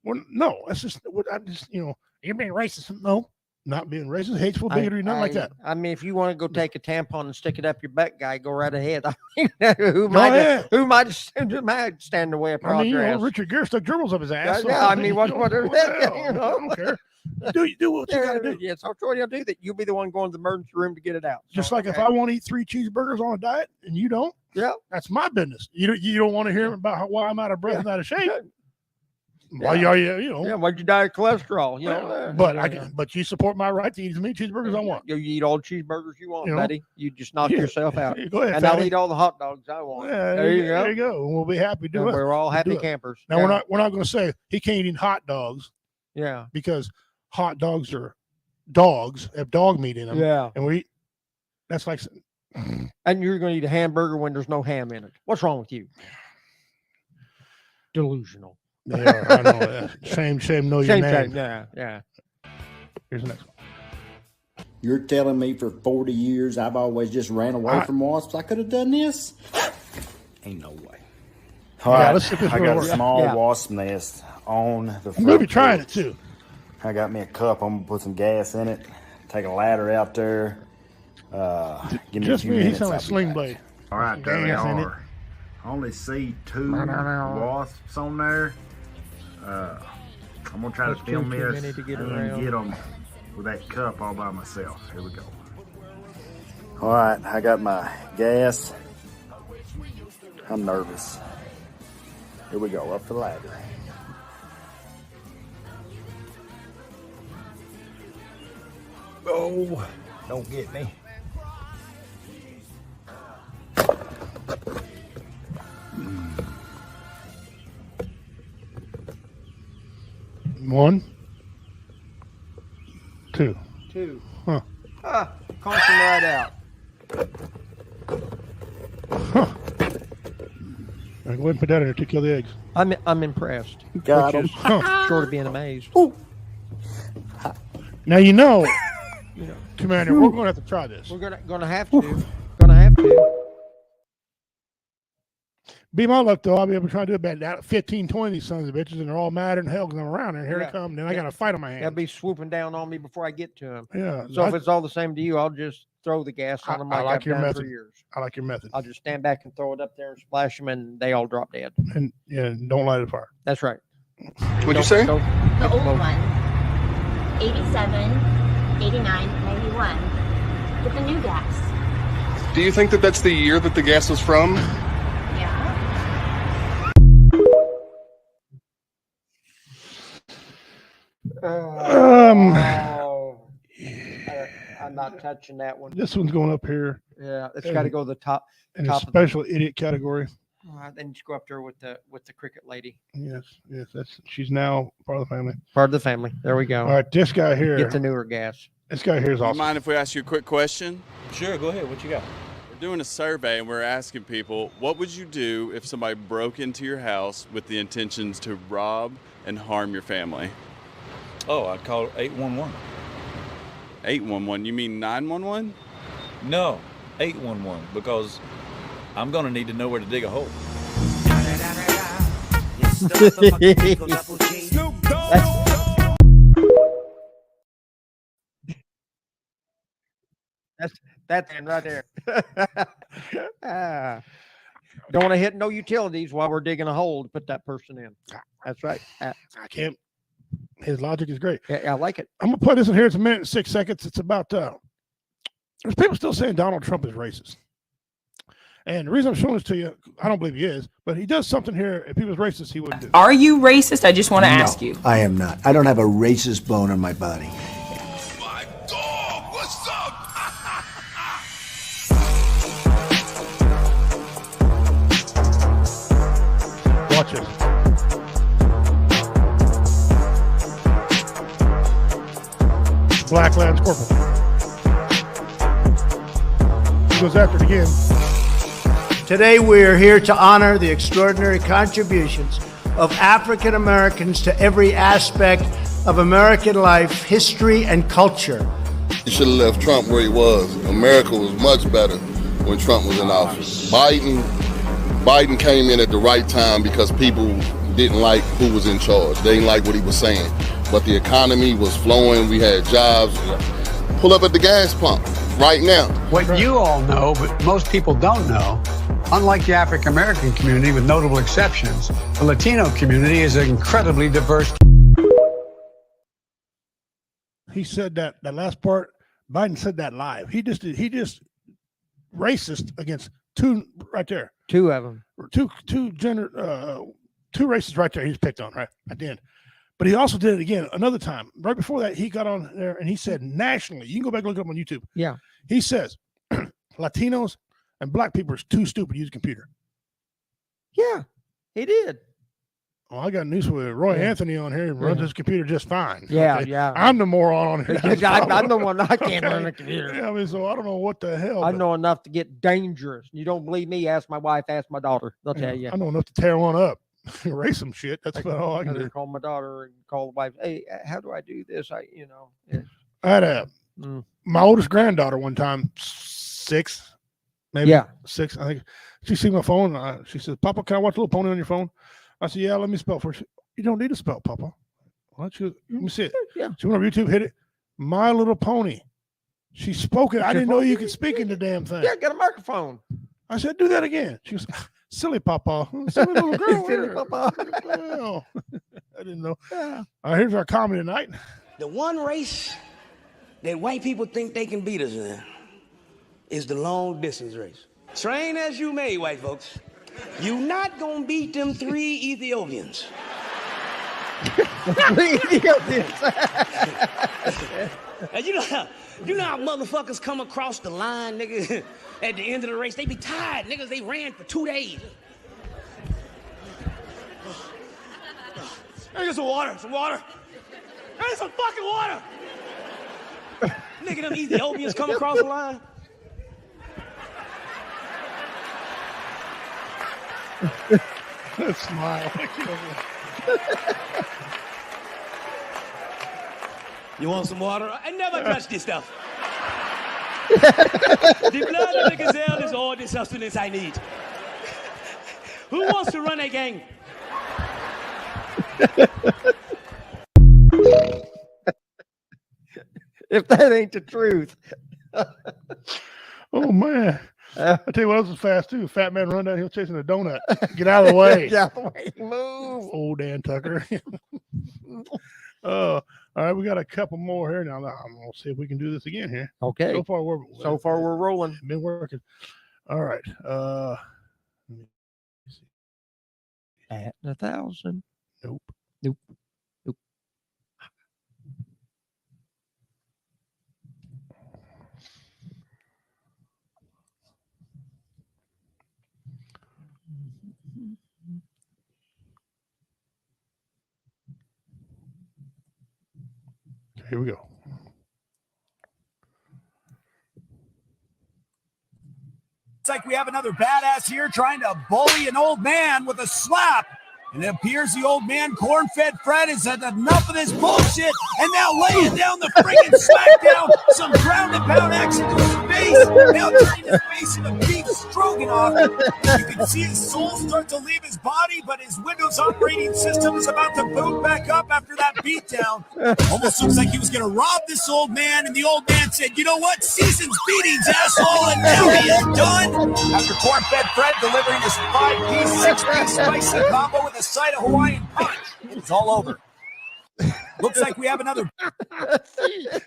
no, that's just, I'm just, you're being racist. No, not being racist, hateful, bigotry, nothing like that.
I mean, if you want to go take a tampon and stick it up your butt, guy, go right ahead. I mean, who
ahead.
might stand in the way of
I mean,
progress?
Richard Gere stuck gerbils up his ass.
Yeah, I mean, what
well, I don't care. Do what you gotta do.
Yeah, so what you do that? You'll be the one going to the emergency room to get it out.
Just
So,
like if
okay.
I want to eat 3 cheeseburgers on a diet and you don't,
yeah,
that's my business. You don't want to hear about why I'm out of breath and out of shape. Why
Yeah.
you
why'd you die of cholesterol? You know,
but but you support my right to eat as many cheeseburgers I want.
You eat all the cheeseburgers you want,
You know?
buddy. You just knock
Yeah.
yourself out.
Go ahead,
and I'll
fatty.
eat all the hot dogs I want.
Yeah,
there you go.
There you go. And we'll be happy to do
And
it.
we're all
We'll
happy
do it.
campers.
Now
Yeah.
we're not going to say he can't eat hot dogs.
Yeah.
Because hot dogs are dogs, have dog meat in them.
Yeah.
And we eat. That's like.
And you're going to eat a hamburger when there's no ham in it. What's wrong with you? Delusional.
Yeah, I know. Shame, know your
Shame,
name.
shame. Yeah.
Here's the next one.
You're telling me for 40 years I've always just ran away from wasps? I could have done this? Ain't no way. All
Yeah,
right,
let's see if this
I
will
got a
work.
small
Yeah.
wasp nest on the front
I'm going to be trying
porch.
it too.
I got me a cup. I'm going to put some gas in it. Take a ladder out there. Give me
Just
a few
me, he
minutes.
sounds like
I'll be
Sling
back.
Blade.
All right, there they
Gas in it.
are. I only see 2 wasps on there. I'm gonna try to
That's
film
too
this
many to get
and
around.
get them with that cup all by myself. Here we go.
All right, I got my gas. I'm nervous. Here we go, up the ladder.
Oh, don't get me.
One, 2.
2.
Huh.
Conk them right out.
Go ahead and put that in there to kill the eggs.
I'm impressed.
Got
which
'em.
is short of being amazed.
Now Commander, we're going to have to try this.
We're gonna have to. Gonna have to.
Be my luck though, I'll be able to try to do about 15, 20 of these sons of bitches, and they're all mad and hell because I'm around, and here they come. Then I got a fight on my hands.
They'll be swooping down on me before I get to them.
Yeah,
So if it's all the same to you, I'll just throw the gas on them
I
like
like
I've
your
done
method.
for years.
I like your method.
I'll just stand back and throw it up there and splash them, and they all drop dead.
And don't light it fire.
That's right.
What'd you say?
The old one. 87, 89, 91. Get the new gas.
Do you think that that's the year that the gas was from?
Yeah.
I'm not touching that one.
This one's going up here.
Yeah, it's got to go to the top.
In a
top of the-
special idiot category.
Then you just go up there with the cricket lady.
Yes, she's now part of the family.
Part of the family. There we go.
All right, this guy here.
Get the newer gas.
This guy here is
Do you
awesome.
mind if we ask you a quick question?
Sure, go ahead. What you got?
We're doing a survey and we're asking people, what would you do if somebody broke into your house with the intentions to rob and harm your family?
Oh, I'd call 811.
811? You mean 911?
No, 811, because I'm going to need to know where to dig a hole.
That's that thing right there. Don't want to hit no utilities while we're digging a hole to put that person in. That's right.
I can't. His logic is great.
Yeah, I like it.
I'm gonna play this in here. It's a minute and 6 seconds. It's about there's people still saying Donald Trump is racist. And the reason I'm showing this to you, I don't believe he is, but he does something here. If he was racist, he wouldn't do.
Are you racist? I just want to ask you.
I am not. I don't have a racist bone in my body.
Watch it. Black Lance Corporal. He goes after it again.
Today we are here to honor the extraordinary contributions of African Americans to every aspect of American life, history, and culture.
You should have left Trump where he was. America was much better when Trump was in office. Biden came in at the right time because people didn't like who was in charge. They didn't like what he was saying. But the economy was flowing. We had jobs. Pull up at the gas pump right now.
What you all know, but most people don't know, unlike the African American community, with notable exceptions, the Latino community is incredibly diverse.
He said that last part. Biden said that live. He just racist against two right there.
Two of them.
Two races right there. He's picked on right at the end. But he also did it again another time. Right before that, he got on there and he said nationally. You can go back and look it up on YouTube.
Yeah.
He says Latinos and black people are too stupid to use a computer.
Yeah, he did.
Well, I got news with Roy Anthony on here. He runs his computer just fine.
Yeah,
okay?
yeah.
I'm the moron on here.
I'm the one I can't run a computer.
Yeah, I mean, so I don't know what the hell.
I know enough to get dangerous. You don't believe me? Ask my wife. Ask my daughter. They'll tell you.
I know enough to tear one up, erase some shit. That's about all I can do.
Call my daughter and call the wife. Hey, how do I do this? Yeah.
I had my oldest granddaughter one time, 6, maybe 6. I think she see my phone. She said, "Papa, can I watch Little Pony on your phone?" I said, "Yeah, let me spell for you." You don't need to spell, Papa. Why don't you? Let me see it.
Yeah.
She went on YouTube, hit it. My Little Pony. She spoke it. I didn't know you could speak in the damn thing.
Yeah, get a microphone.
I said, "Do that again." She was silly, Papa. Silly little girl.
Silly Papa.
Well, I didn't know. Yeah. All right, here's our comedy tonight.
The one race that white people think they can beat us in is the long distance race. Train as you may, white folks. You not gonna beat them 3 Ethiopians.
3 Ethiopians.
And you know how motherfuckers come across the line, nigga, at the end of the race? They be tired, niggas. They ran for 2 days. Hey, get some water. Hey, some fucking water. Nigga, them Ethiopians come across the line.
Smile.
You want some water? I never touch this stuff. The blood of the gazelle is all the sustenance I need. Who wants to run a gang?
If that ain't the truth.
Oh man. I tell you what else is fast too. Fat man run down hill chasing a donut. Get out of the way.
Get out of the way. Move.
Old Dan Tucker. All right, we got a couple more here now. I'm gonna see if we can do this again here.
Okay.
So far we're
rolling.
Been working. All right.
At 1,000.
Nope. Here we go.
It's like we have another badass here trying to bully an old man with a slap. And it appears the old man, corn-fed Fred, has had enough of this bullshit and now laying down the friggin' smackdown, some ground-and-pound action to his face, now turning his face into beef stroganoff. You can see his soul start to leave his body, but his Windows operating system is about to boot back up after that beatdown. Almost looks like he was going to rob this old man, and the old man said, "You know what? Season's beatings, asshole," and now he is done. After corn-fed Fred delivering his 5-piece, 6-piece spicy combo with a side of Hawaiian punch, it's all over. Looks like we have another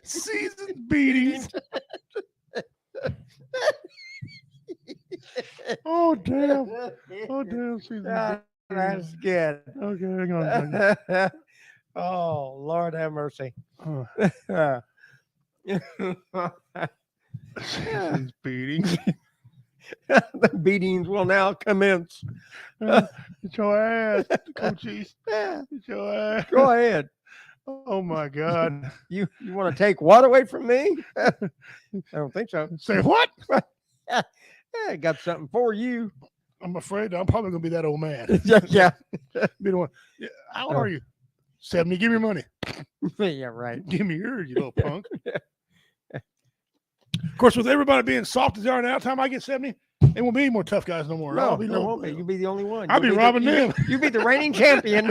season beatings. Oh damn! Oh damn!
That's good.
Okay, hang on a second.
Oh, Lord have mercy.
These beatings.
The beatings will now commence.
Get your ass, coaches. Get your ass.
Go ahead.
Oh my God.
You want to take what away from me? I don't think so.
Say what?
I got something for you.
I'm afraid I'm probably gonna be that old man.
Yeah.
Be the one. Yeah, how old are you? 70. Give me your money.
Yeah, right.
Give me yours, you little punk. Of course, with everybody being soft as they are now, time I get 70, there won't be any more tough guys no more.
No, there won't be. You'll be the only one.
I'll be robbing them.
You'll be the reigning champion.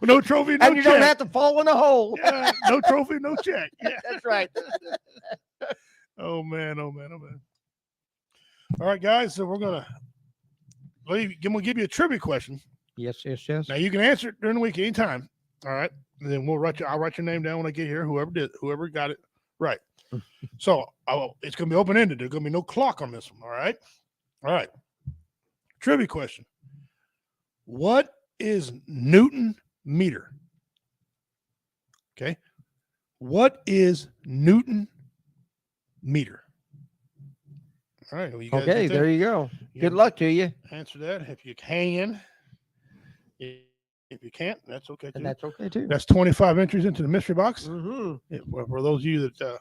No trophy, no
and you
check.
don't have to fall in a hole.
Yeah, no trophy, no check. Yeah.
That's right.
Oh man, oh man, oh man. All right, guys. So we're gonna give you a trivia question.
Yes.
Now you can answer it during the week anytime. All right. And then I'll write your name down when I get here. Whoever got it right. So it's gonna be open ended. There's gonna be no clock on this one. All right. All right. Trivia question. What is Newton meter? Okay. What is Newton meter? All right. Well, you guys
Okay, there you go. Good luck to you.
Answer that if you can. If you can't, that's okay too.
And that's okay too.
That's 25 entries into the mystery box.
Mm-hmm.
For those of you that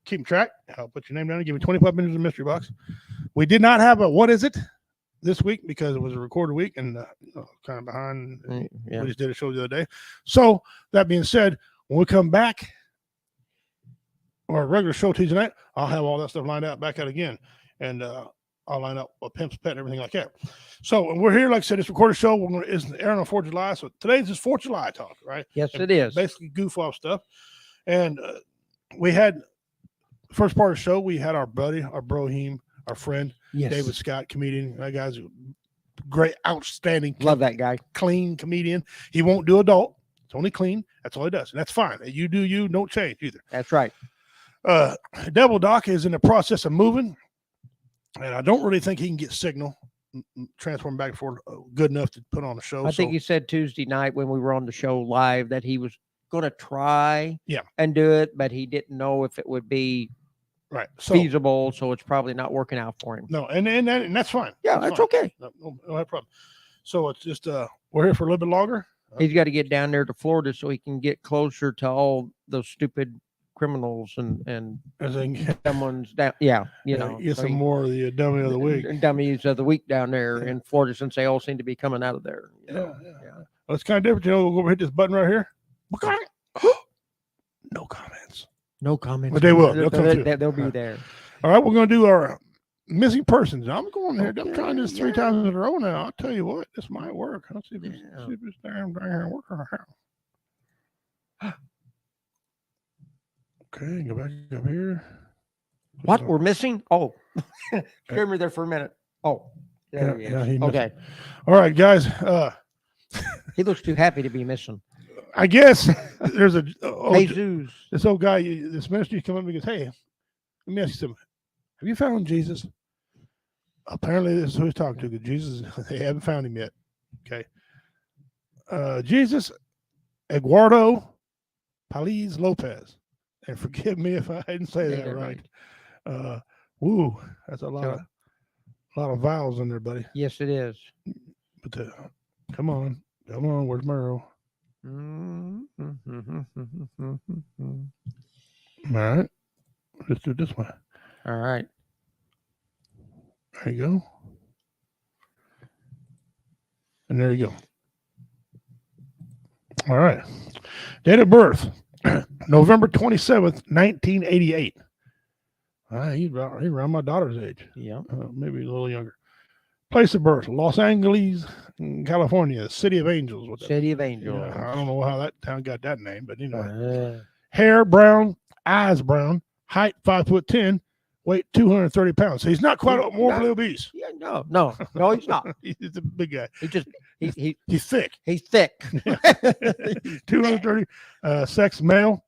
keep track, I'll put your name down and give me 25 entries in the mystery box. We did not have a what is it this week because it was a recorded week and kind of behind.
Yeah.
We just did a show the other day. So that being said, when we come back, our regular show Tuesday night, I'll have all that stuff lined out back out again. And I'll line up a Pimp's Pet and everything like that. So when we're here, like I said, it's a recorded show. It's airing on 4th of July. So today's just 4th of July talk, right?
Yes,
and
it is.
Basically goof off stuff. And we had the first part of the show, we had our buddy, our brohim, our friend,
Yes.
David Scott, comedian. That guy's a great, outstanding.
Love that guy.
Clean comedian. He won't do adult. It's only clean. That's all he does. And that's fine. You do you, don't change either.
That's right.
Devil Doc is in the process of moving. And I don't really think he can get signal transform back and forth good enough to put on a show.
I think he said Tuesday night when we were on the show live that he was going to try and do it, but he didn't know if it would be feasible. So it's probably not working out for him.
No, and that's fine.
Yeah, that's okay.
No problem. So it's just we're here for a little bit longer.
He's got to get down there to Florida so he can get closer to all those stupid criminals and someone's down. Yeah,
get some more of the dummy of the week.
Dummies of the week down there in Florida since they all seem to be coming out of there.
Yeah. Well, it's kind of different. We'll go over hit this button right here. No comments.
No comments.
But they will. They'll
be there.
All right, we're going to do our missing persons. I'm going here. I'm trying this 3 times in a row now. I'll tell you what, this might work. I'll see if it's damn work or how. Okay, go back up here.
What we're missing? Oh, scared me there for a minute. Oh, there he is. Okay.
All right, guys.
He looks too happy to be missing.
I guess there's a
Jesus.
This old guy, this ministry come up and goes, "Hey, let me ask you something. Have you found Jesus?" Apparently, this is who he's talking to. Because Jesus, they haven't found him yet. Okay. Jesus, Eduardo Paliz Lopez. And forgive me if I didn't say that right. Woo, that's a lot of vowels in there, buddy.
Yes, it is.
But come on, where's Merle? All right, let's do it this way.
All right,
there you go, and there you go. All right, date of birth. November 27th, 1988. He's around my daughter's age.
Yeah.
Maybe a little younger. Place of birth, Los Angeles, California, City of Angels.
City of Angels.
I don't know how that town got that name, but hair brown, eyes brown, height 5'10", weight 230 pounds. So he's not quite morbidly obese.
Yeah, no, he's not.
He's a big guy.
He's
thick.
He's thick.
230. Sex male,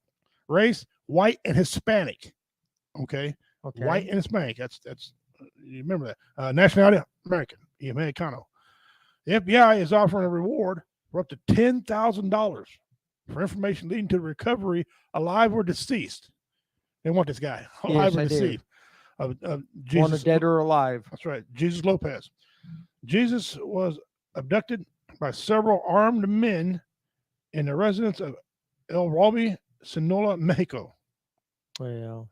race white and Hispanic. Okay. White and Hispanic. That's You remember that. Nationality, American, Americano. The FBI is offering a reward for up to $10,000 for information leading to the recovery, alive or deceased. They want this guy, alive or deceased. Jesus,
Wanted dead or alive.
That's right. Jesus Lopez. Jesus was abducted by several armed men in the residence of El Roby, Sonora, Mexico.
Well,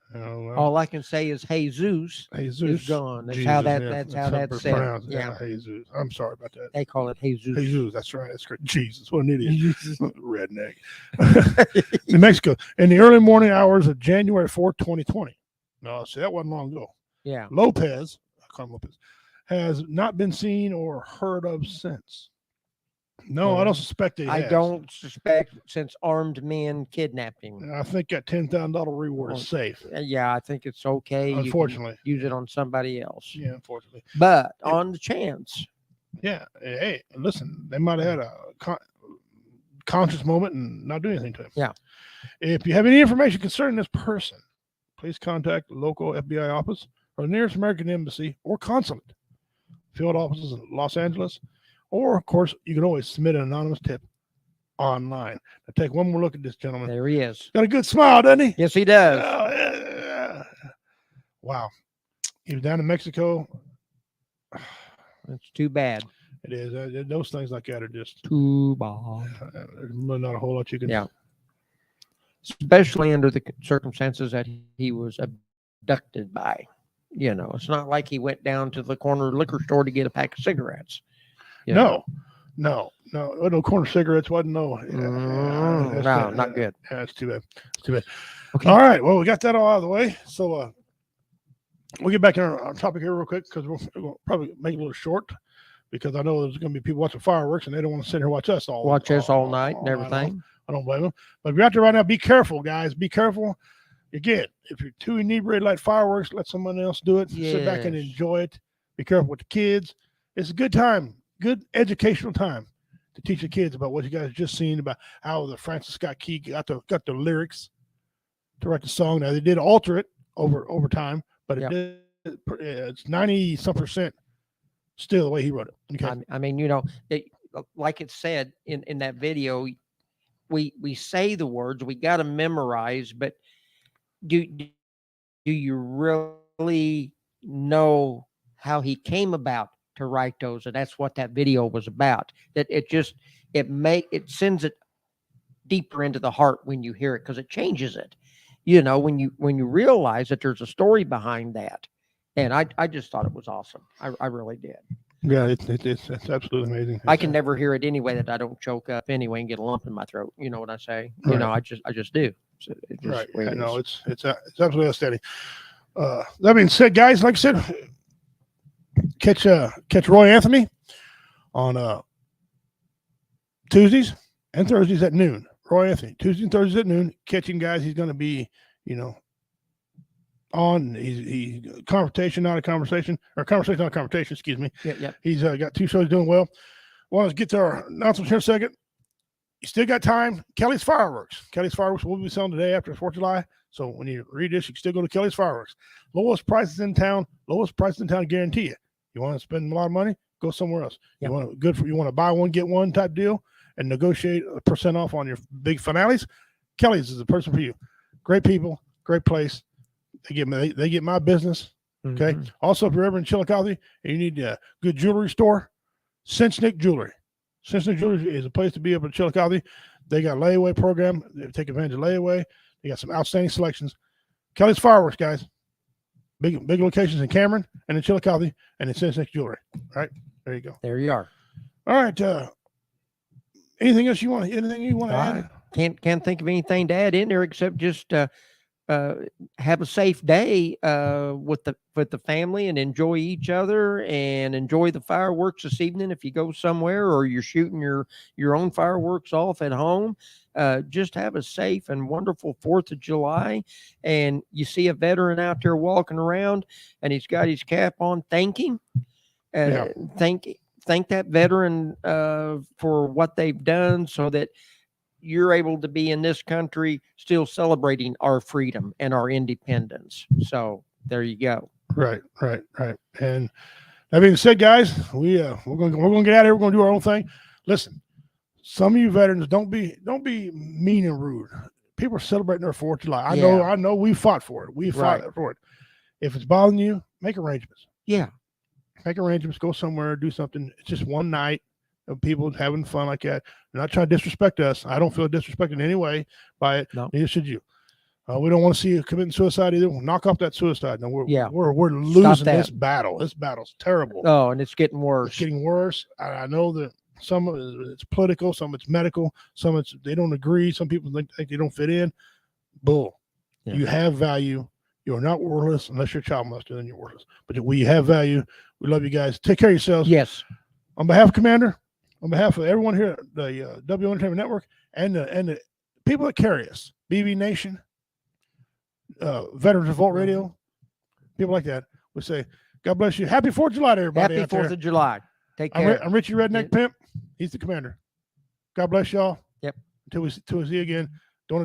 all I can say is Jesus is gone. That's how that's how that's said.
Yeah, Jesus. I'm sorry about that.
They call it Jesus.
Jesus, that's right. That's correct. Jesus, what an idiot. Redneck. New Mexico. In the early morning hours of January 4th, 2020. No, see, that wasn't long ago.
Yeah.
Lopez, I call him Lopez, has not been seen or heard of since. No, I don't suspect he has.
I don't suspect since armed men kidnapped him.
I think that $10,000 reward is safe.
Yeah, I think it's okay.
Unfortunately.
You can use it on somebody else.
Yeah, unfortunately.
But on the chance.
Yeah. Hey, listen, they might have had a conscious moment and not do anything to him.
Yeah.
If you have any information concerning this person, please contact the local FBI office or the nearest American embassy or consulate, field offices in Los Angeles. Or, of course, you can always submit an anonymous tip online. Now, take one more look at this gentleman.
There he is.
Got a good smile, doesn't he?
Yes, he does.
Yeah. Wow. He was down in Mexico.
It's too bad.
It is. Those things like that are just
too bad.
There's not a whole lot you can do.
Yeah. Especially under the circumstances that he was abducted by. You know, it's not like he went down to the corner liquor store to get a pack of cigarettes.
No, corner cigarettes wasn't
no, not good.
Yeah, that's too bad. It's too bad. Okay. All right. Well, we got that all out of the way. So we'll get back in our topic here real quick because we'll probably make it a little short because I know there's going to be people watching fireworks and they don't want to sit here and watch us all
night and everything.
I don't blame them. But if you're out there right now, be careful, guys. Be careful. Again, if you're too inebriated like fireworks, let someone else do it.
Yes.
Sit back and enjoy it. Be careful with the kids. It's a good time. Good educational time to teach the kids about what you guys just seen about how the Francis Scott Key got the lyrics to write the song. Now they did alter it over time, but it's 90% still the way he wrote it. Okay.
I mean, you know, like it said in that video, we say the words, we got to memorize, but do you really know how he came about to write those? And that's what that video was about. That it sends it deeper into the heart when you hear it, because it changes it. You know, when you realize that there's a story behind that. And I just thought it was awesome. I really did.
Yeah, it's absolutely amazing.
I can never hear it anyway that I don't choke up anyway and get a lump in my throat. You know what I say?
Right.
You know, I just do. So it just
right. I know it's absolutely outstanding. That being said, guys, like I said, catch Roy Anthony on Tuesdays and Thursdays at noon. Roy Anthony, Tuesdays and Thursdays at noon. Catching guys, he's going to be, on. He's confrontation, not a conversation, or conversation, not a confrontation. Excuse me.
Yeah.
He's got 2 shows doing well. Want to get to our announcements here in a second. You still got time. Kelly's Fireworks. Kelly's Fireworks will be selling today after 4th of July. So when you read this, you can still go to Kelly's Fireworks. Lowest prices in town. Lowest prices in town, guarantee you. You want to spend a lot of money? Go somewhere else.
Yep.
You want to buy one, get one type deal and negotiate a % off on your big finales? Kelly's is the person for you. Great people, great place. They get my business. Okay.
Mm-hmm.
Also, if you're ever in Chillicothe and you need a good jewelry store, Cinchnick Jewelry. Cinchnick Jewelry is a place to be up in Chillicothe. They got a layaway program. They take advantage of layaway. They got some outstanding selections. Kelly's Fireworks, guys. Big locations in Cameron and in Chillicothe and in Cinchnick Jewelry. All right. There you go.
There you are.
All right. Anything else you want to add?
Can't think of anything to add in there except just have a safe day with the family and enjoy each other and enjoy the fireworks this evening. If you go somewhere or you're shooting your own fireworks off at home, just have a safe and wonderful 4th of July. And you see a veteran out there walking around and he's got his cap on. Thank him. Thank that veteran for what they've done so that you're able to be in this country still celebrating our freedom and our independence. So there you go.
Right. And that being said, guys, we're gonna get out of here. We're gonna do our own thing. Listen, some of you veterans, don't be mean and rude. People are celebrating their 4th of July. I know we fought for it. We fought for it. If it's bothering you, make arrangements.
Yeah.
Make arrangements, go somewhere, do something. It's just one night of people having fun like that. They're not trying to disrespect us. I don't feel disrespected in any way by it.
No.
Neither should you. We don't want to see you committing suicide either. We'll knock off that suicide. No, we're
Stop
losing
that.
this battle. This battle's terrible.
Oh, and it's getting worse.
It's getting worse. I know that some of it's political, some of it's medical, some of it's they don't agree. Some people think they don't fit in. Bull.
Yeah.
You have value. You are not worthless unless you're a child molester, then you're worthless. But we have value. We love you guys. Take care of yourselves.
Yes.
On behalf of Commander, on behalf of everyone here at the W Entertainment Network and the people that carry us, BB Nation, Veterans Revolt Radio, people like that, we say, God bless you. Happy 4th of July to everybody.
Happy
out
4th
there.
of July. Take care.
I'm Richie Redneck Pimp. He's the commander. God bless y'all.
Yep.
Until we see you again. Don't